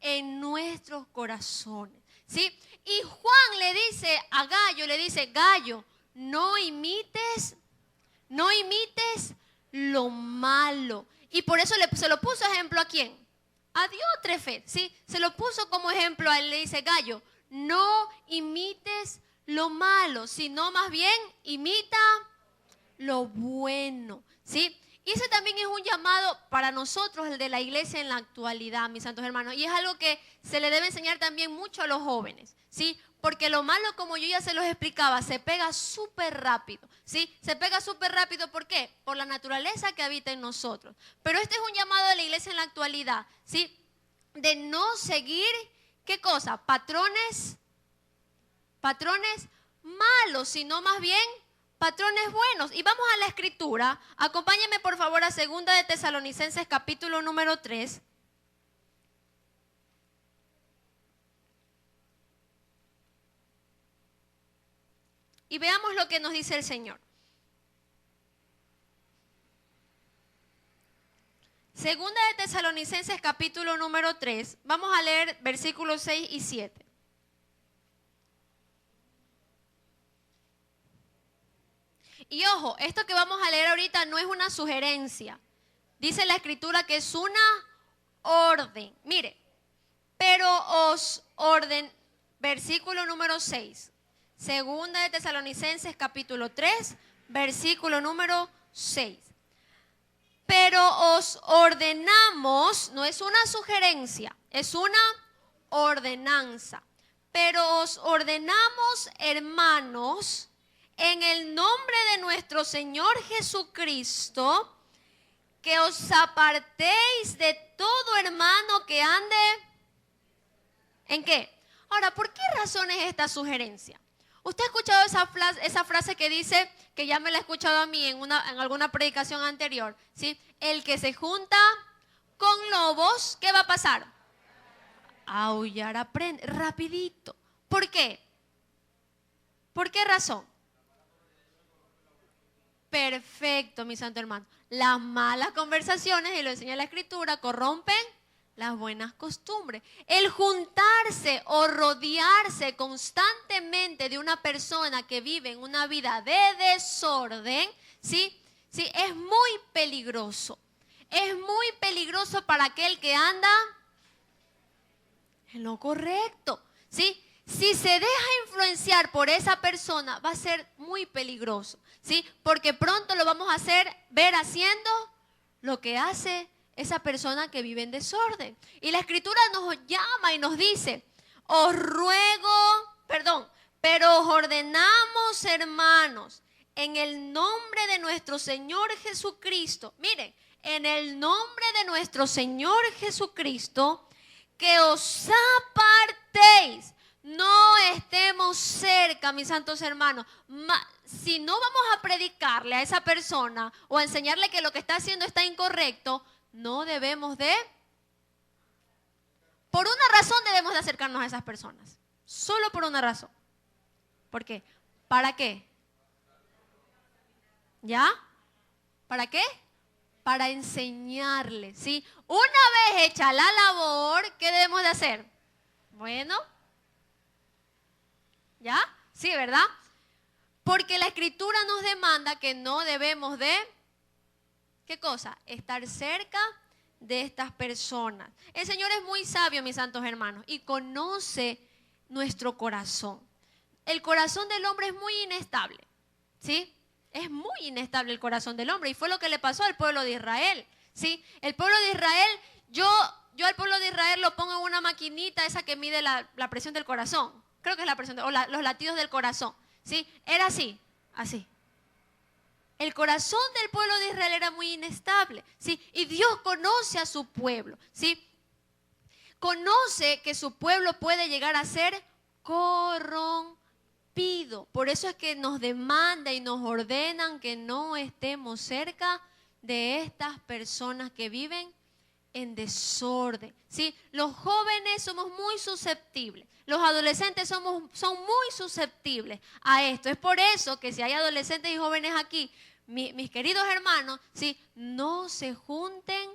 en nuestros corazones, ¿sí? Y Juan le dice a Gallo, Gallo, no imites lo malo. Y por eso se lo puso ejemplo ¿a quién? A Diótrefes, ¿sí? Se lo puso como ejemplo a él, le dice, Gallo, no imites lo malo, sino más bien imita lo bueno, ¿sí? Y ese también es un llamado para nosotros, el de la iglesia en la actualidad, mis santos hermanos. Y es algo que se le debe enseñar también mucho a los jóvenes, ¿sí? Porque lo malo, como yo ya se los explicaba, se pega súper rápido, ¿sí? Se pega súper rápido, ¿por qué? Por la naturaleza que habita en nosotros. Pero este es un llamado de la iglesia en la actualidad, ¿sí? De no seguir, ¿qué cosa? Patrones malos, sino más bien patrones buenos. Y vamos a la escritura. Acompáñenme por favor a 2 de Tesalonicenses capítulo número 3. Y veamos lo que nos dice el Señor. 2 de Tesalonicenses capítulo número 3. Vamos a leer versículos 6 y 7. Y ojo, esto que vamos a leer ahorita no es una sugerencia. Dice la escritura que es una orden. Mire, pero os orden, versículo número 6. 2 de Tesalonicenses capítulo 3, versículo número 6. Pero os ordenamos, no es una sugerencia, es una ordenanza. Pero os ordenamos, hermanos, en el nombre de nuestro Señor Jesucristo, que os apartéis de todo hermano que ande, ¿en qué? Ahora, ¿por qué razón es esta sugerencia? ¿Usted ha escuchado esa frase que dice, que ya me la he escuchado a mí en alguna predicación anterior, ¿sí? El que se junta con lobos, ¿qué va a pasar? Aullar aprende, rapidito. ¿Por qué? ¿Por qué razón? Perfecto, mi santo hermano. Las malas conversaciones, y lo enseña la escritura, corrompen las buenas costumbres. El juntarse o rodearse constantemente de una persona que vive en una vida de desorden, ¿sí? ¿Sí? Es muy peligroso. Es muy peligroso para aquel que anda en lo correcto, ¿sí? Si se deja influenciar por esa persona, va a ser muy peligroso, ¿sí? Porque pronto lo vamos a ver haciendo lo que hace esa persona que vive en desorden. Y la escritura nos llama y nos dice, pero os ordenamos, hermanos, en el nombre de nuestro Señor Jesucristo, miren, en el nombre de nuestro Señor Jesucristo, que os apartéis. No estemos cerca, mis santos hermanos. Si no vamos a predicarle a esa persona o a enseñarle que lo que está haciendo está incorrecto, no debemos de... Por una razón debemos de acercarnos a esas personas. Solo por una razón. ¿Por qué? ¿Para qué? ¿Ya? ¿Para qué? Para enseñarles, ¿sí? Una vez hecha la labor, ¿qué debemos de hacer? Bueno, ¿ya? Sí, ¿verdad? Porque la Escritura nos demanda que no debemos de, ¿qué cosa? Estar cerca de estas personas. El Señor es muy sabio, mis santos hermanos, y conoce nuestro corazón. El corazón del hombre es muy inestable, ¿sí? Es muy inestable el corazón del hombre, y fue lo que le pasó al pueblo de Israel, ¿sí? El pueblo de Israel, yo al pueblo de Israel lo pongo en una maquinita esa que mide la presión del corazón. Creo que es la presión, o los latidos del corazón, ¿sí? Era así, así. El corazón del pueblo de Israel era muy inestable, ¿sí? Y Dios conoce a su pueblo, ¿sí? Conoce que su pueblo puede llegar a ser corrompido. Por eso es que nos demanda y nos ordenan que no estemos cerca de estas personas que viven en desorden, ¿sí? Los jóvenes somos muy susceptibles. Los adolescentes son muy susceptibles a esto. Es por eso que si hay adolescentes y jóvenes aquí, mis queridos hermanos, ¿sí? No se junten,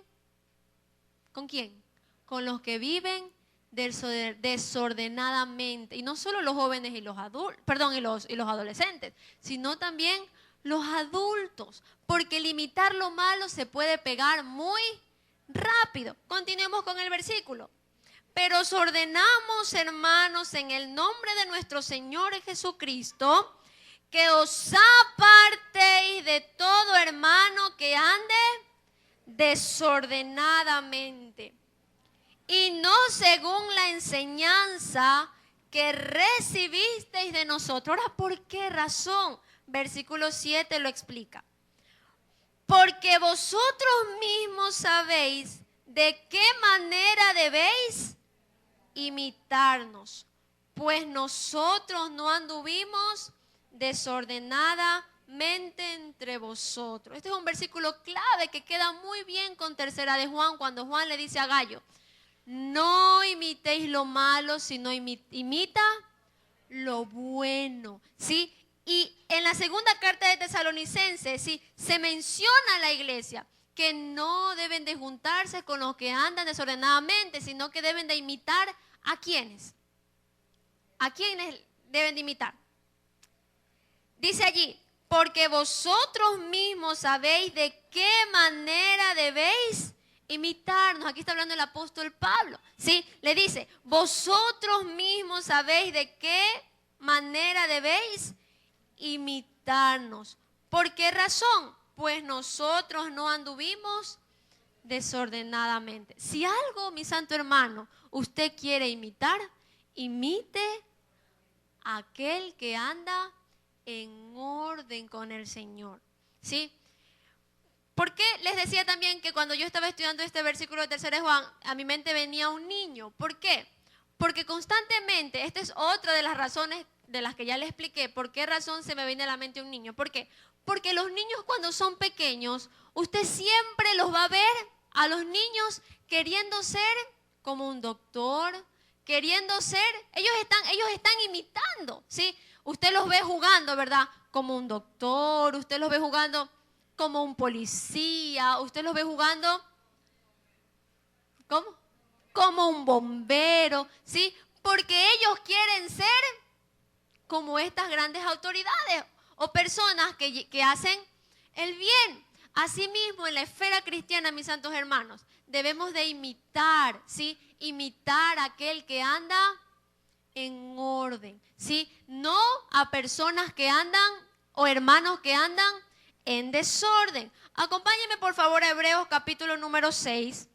¿con quién? Con los que viven desordenadamente. Y no solo los jóvenes y los adultos, y los adolescentes, sino también los adultos. Porque limitar lo malo se puede pegar muy rápido. Continuemos con el versículo. Pero os ordenamos, hermanos, en el nombre de nuestro Señor Jesucristo, que os apartéis de todo hermano que ande desordenadamente, y no según la enseñanza que recibisteis de nosotros. Ahora, ¿por qué razón? Versículo 7 lo explica. Porque vosotros mismos sabéis de qué manera debéis imitarnos, pues nosotros no anduvimos desordenadamente entre vosotros. Este es un versículo clave que queda muy bien con Tercera de Juan, cuando Juan le dice a Gallo: no imitéis lo malo, sino imita lo bueno, ¿sí? Y en la segunda carta de Tesalonicenses, ¿sí?, se menciona a la iglesia que no deben de juntarse con los que andan desordenadamente, sino que deben de imitar ¿a quiénes? ¿A quiénes deben de imitar? Dice allí, porque vosotros mismos sabéis de qué manera debéis imitarnos. Aquí está hablando el apóstol Pablo, ¿sí? Le dice, vosotros mismos sabéis de qué manera debéis imitarnos. ¿Por qué razón? Pues nosotros no anduvimos desordenadamente. Si algo, mi santo hermano, usted quiere imitar, imite a aquel que anda en orden con el Señor, ¿sí? ¿Por qué les decía también que cuando yo estaba estudiando este versículo de Tercera de Juan, a mi mente venía un niño? ¿Por qué? Porque constantemente, esta es otra de las razones de las que ya les expliqué, ¿por qué razón se me viene a la mente un niño? ¿Por qué? Porque los niños cuando son pequeños, usted siempre los va a ver a los niños queriendo ser como un doctor, queriendo ser, ellos están imitando, ¿sí? Usted los ve jugando, ¿verdad? Como un doctor, usted los ve jugando como un policía, usted los ve jugando, ¿cómo? Como un bombero, ¿sí? Porque ellos quieren ser como estas grandes autoridades o personas que hacen el bien. Asimismo, en la esfera cristiana, mis santos hermanos, debemos de imitar, ¿sí? Imitar a aquel que anda en orden, ¿sí? No a personas que andan o hermanos que andan en desorden. Acompáñenme por favor a Hebreos capítulo número 6.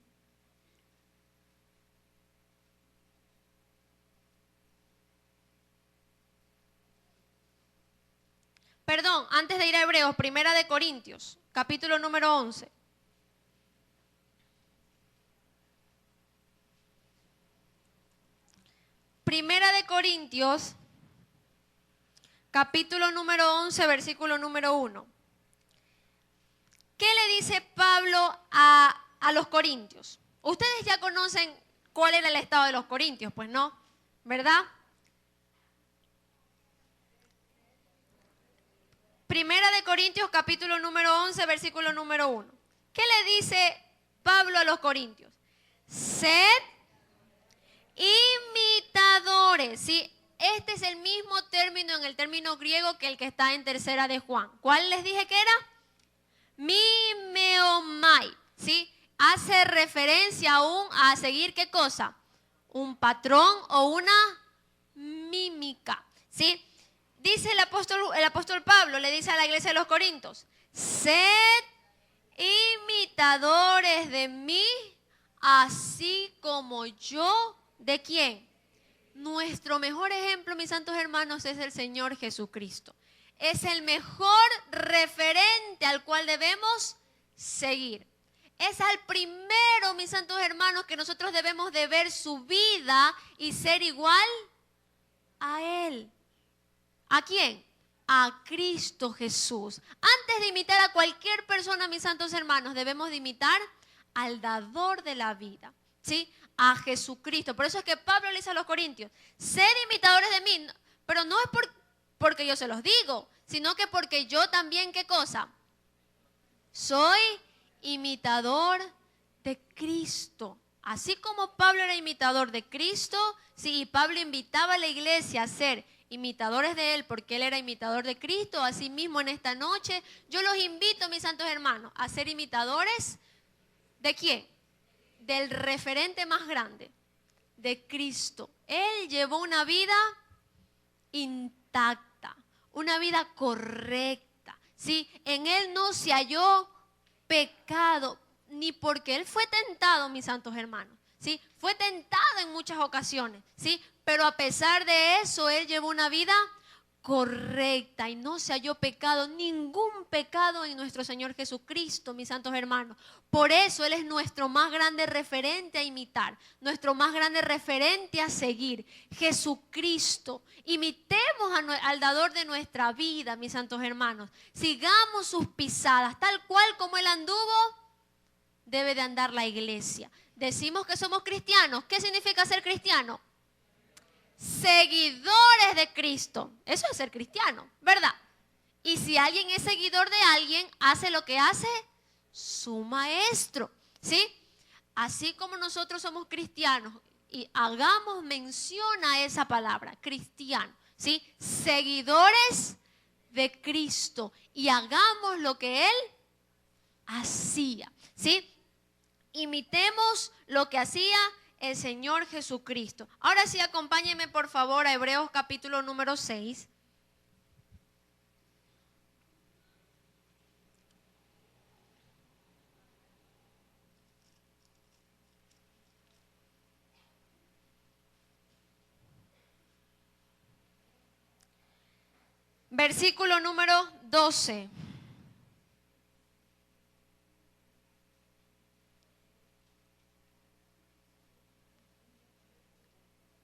Perdón, antes de ir a Hebreos, Primera de Corintios, capítulo número 11. Primera de Corintios, capítulo número 11, versículo número 1. ¿Qué le dice Pablo a los corintios? Ustedes ya conocen cuál era el estado de los corintios, pues no, ¿verdad? Primera de Corintios, capítulo número 11, versículo número 1. ¿Qué le dice Pablo a los corintios? Sed imitadores, ¿sí? Este es el mismo término en el término griego que el que está en tercera de Juan. ¿Cuál les dije que era? Mimeomai, ¿sí? Hace referencia aún a seguir, ¿qué cosa? Un patrón o una mímica, ¿sí? Dice el apóstol Pablo, le dice a la iglesia de los Corintios, sed imitadores de mí, así como yo, ¿de quién? Nuestro mejor ejemplo, mis santos hermanos, es el Señor Jesucristo. Es el mejor referente al cual debemos seguir. Es al primero, mis santos hermanos, que nosotros debemos de ver su vida y ser igual a Él. ¿A quién? A Cristo Jesús. Antes de imitar a cualquier persona, mis santos hermanos, debemos de imitar al dador de la vida, ¿sí? A Jesucristo. Por eso es que Pablo le dice a los corintios, sed imitadores de mí, pero no es porque yo se los digo, sino que porque yo también, ¿qué cosa? Soy imitador de Cristo. Así como Pablo era imitador de Cristo, sí, y Pablo invitaba a la iglesia a ser imitadores de Él porque Él era imitador de Cristo, así mismo en esta noche yo los invito, mis santos hermanos, a ser imitadores ¿de quién? Del referente más grande, de Cristo. Él llevó una vida intacta, una vida correcta, ¿sí? En Él no se halló pecado, ni porque Él fue tentado, mis santos hermanos, ¿sí? Fue tentado en muchas ocasiones, ¿sí? Pero a pesar de eso, Él llevó una vida correcta y no se halló pecado, ningún pecado en nuestro Señor Jesucristo, mis santos hermanos. Por eso Él es nuestro más grande referente a imitar, nuestro más grande referente a seguir, Jesucristo. Imitemos al dador de nuestra vida, mis santos hermanos. Sigamos sus pisadas, tal cual como Él anduvo, debe de andar la iglesia. Decimos que somos cristianos. ¿Qué significa ser cristiano? Seguidores de Cristo. Eso es ser cristiano, ¿verdad? Y si alguien es seguidor de alguien, hace lo que hace su maestro, ¿sí? Así como nosotros somos cristianos y hagamos mención a esa palabra, cristiano, ¿sí? Seguidores de Cristo y hagamos lo que Él hacía, ¿sí? Imitemos lo que hacía el Señor Jesucristo. Ahora sí, acompáñenme por favor a Hebreos capítulo número 6. Versículo número 12.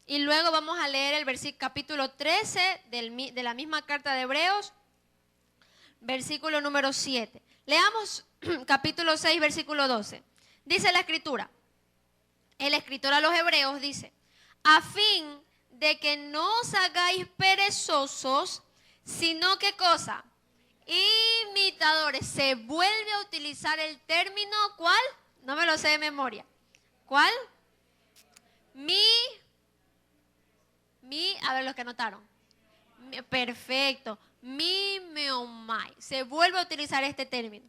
Y luego vamos a leer el capítulo 13 de la misma carta de Hebreos, versículo número 7. Leamos capítulo 6, versículo 12. Dice la escritura, el escritor a los hebreos dice, a fin de que no os hagáis perezosos, sino que cosa, imitadores. Se vuelve a utilizar el término, ¿cuál? No me lo sé de memoria. ¿Cuál? A ver los que anotaron. Perfecto. Mimeomai. Se vuelve a utilizar este término.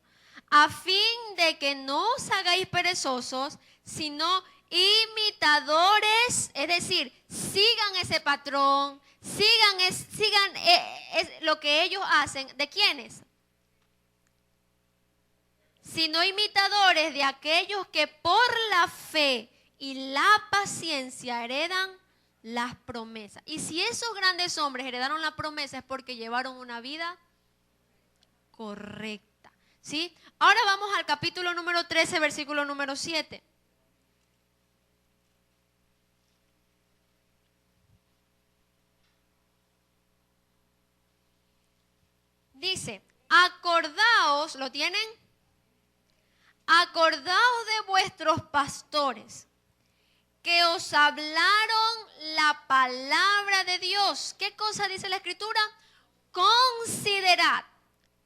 A fin de que no os hagáis perezosos, sino imitadores, es decir, sigan ese patrón, sigan lo que ellos hacen. ¿De quiénes? Sino imitadores de aquellos que por la fe y la paciencia heredan las promesas. Y si esos grandes hombres heredaron la promesa es porque llevaron una vida correcta, ¿sí? Ahora vamos al capítulo número 13, versículo número 7. Dice, acordaos, ¿lo tienen? Acordaos de vuestros pastores, que os hablaron la palabra de Dios. ¿Qué cosa dice la Escritura? Considerad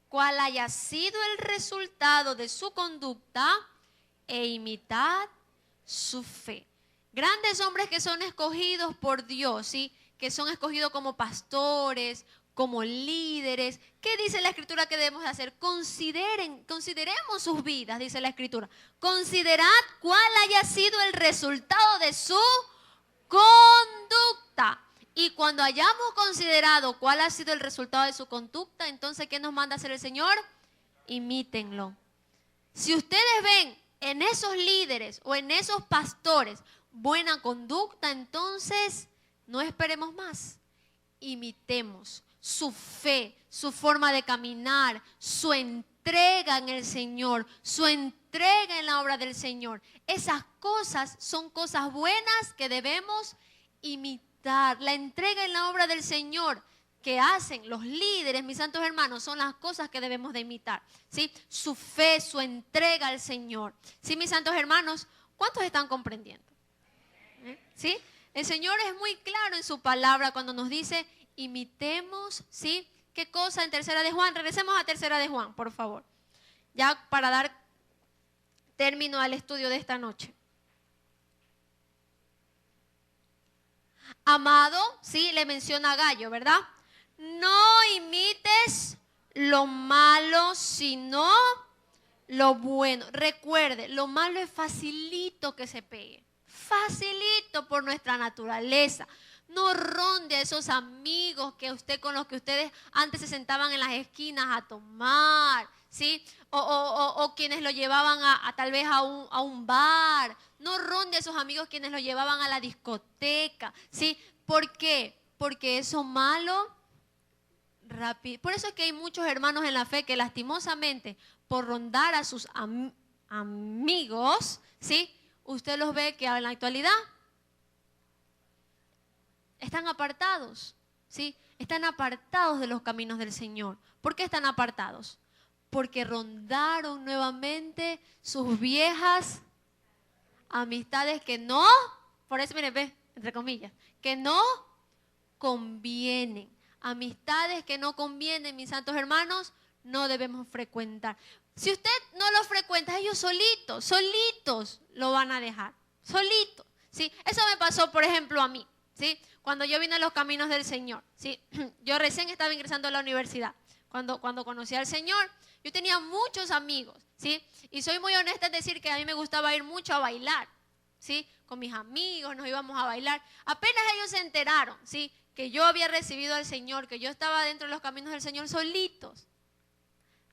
cuál haya sido el resultado de su conducta e imitad su fe. Grandes hombres que son escogidos por Dios, ¿sí? Que son escogidos como pastores, como líderes. ¿Qué dice la Escritura que debemos hacer? Consideremos sus vidas, dice la Escritura. Considerad cuál haya sido el resultado de su conducta. Y cuando hayamos considerado cuál ha sido el resultado de su conducta, entonces, ¿qué nos manda a hacer el Señor? Imítenlo. Si ustedes ven en esos líderes o en esos pastores buena conducta, entonces no esperemos más. Imitemos su fe, su forma de caminar, su entrega en el Señor, su entrega en la obra del Señor. Esas cosas son cosas buenas que debemos imitar. La entrega en la obra del Señor que hacen los líderes, mis santos hermanos, son las cosas que debemos de imitar, ¿sí? Su fe, su entrega al Señor. ¿Sí, mis santos hermanos? ¿Cuántos están comprendiendo? ¿Sí? El Señor es muy claro en su palabra cuando nos dice, imitemos, ¿sí? ¿Qué cosa en Tercera de Juan? Regresemos a Tercera de Juan, por favor. Ya para dar término al estudio de esta noche. Amado, sí, le menciona a Gallo, ¿verdad? No imites lo malo, sino lo bueno. Recuerde, lo malo es facilito que se pegue. Facilito por nuestra naturaleza. No ronde a esos amigos con los que ustedes antes se sentaban en las esquinas a tomar, ¿sí? O quienes lo llevaban tal vez a un bar. No ronde a esos amigos quienes lo llevaban a la discoteca, ¿sí? ¿Por qué? Porque eso malo, rápido. Por eso es que hay muchos hermanos en la fe que lastimosamente, por rondar a sus amigos, ¿sí? Usted los ve que en la actualidad están apartados, ¿sí? Están apartados de los caminos del Señor. ¿Por qué están apartados? Porque rondaron nuevamente sus viejas amistades que no, por eso miren, ve, entre comillas, que no convienen. Amistades que no convienen, mis santos hermanos, no debemos frecuentar. Si usted no los frecuenta, ellos solitos lo van a dejar, solitos, ¿sí? Eso me pasó, por ejemplo, a mí, ¿sí? Cuando yo vine a los caminos del Señor, ¿sí? Yo recién estaba ingresando a la universidad. Cuando conocí al Señor, yo tenía muchos amigos, ¿sí? Y soy muy honesta en decir que a mí me gustaba ir mucho a bailar, ¿sí? Con mis amigos nos íbamos a bailar. Apenas ellos se enteraron, ¿sí? Que yo había recibido al Señor, que yo estaba dentro de los caminos del Señor solitos.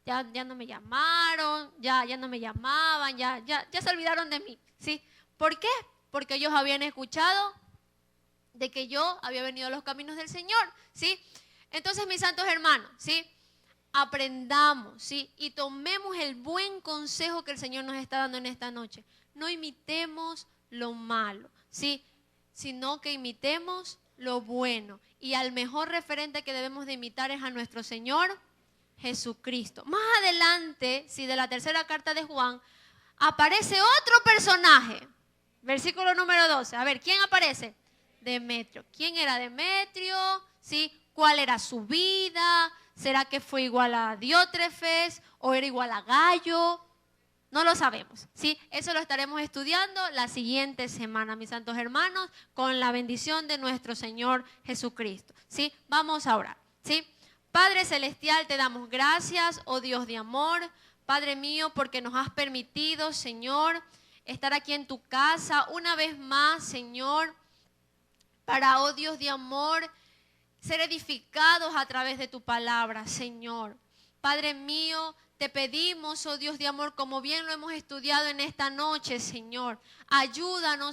Ya no me llamaron, ya no me llamaban, ya se olvidaron de mí, ¿sí? ¿Por qué? Porque ellos habían escuchado de que yo había venido a los caminos del Señor, ¿sí? Entonces, mis santos hermanos, ¿sí? Aprendamos, ¿sí? Y tomemos el buen consejo que el Señor nos está dando en esta noche. No imitemos lo malo, ¿sí? Sino que imitemos lo bueno. Y al mejor referente que debemos de imitar es a nuestro Señor Jesucristo. Más adelante, ¿sí? De la tercera carta de Juan, aparece otro personaje. Versículo número 12. A ver, ¿quién aparece? Demetrio. ¿Quién era Demetrio? ¿Sí? ¿Cuál era su vida? ¿Será que fue igual a Diótrefes o era igual a Gallo? No lo sabemos, ¿sí? Eso lo estaremos estudiando la siguiente semana, mis santos hermanos, con la bendición de nuestro Señor Jesucristo, ¿sí? Vamos a orar, ¿sí? Padre Celestial, te damos gracias, oh Dios de amor, Padre mío, porque nos has permitido, Señor, estar aquí en tu casa una vez más, Señor, para, oh Dios de amor, ser edificados a través de tu palabra, Señor. Padre mío, te pedimos, oh Dios de amor, como bien lo hemos estudiado en esta noche, Señor, ayúdanos,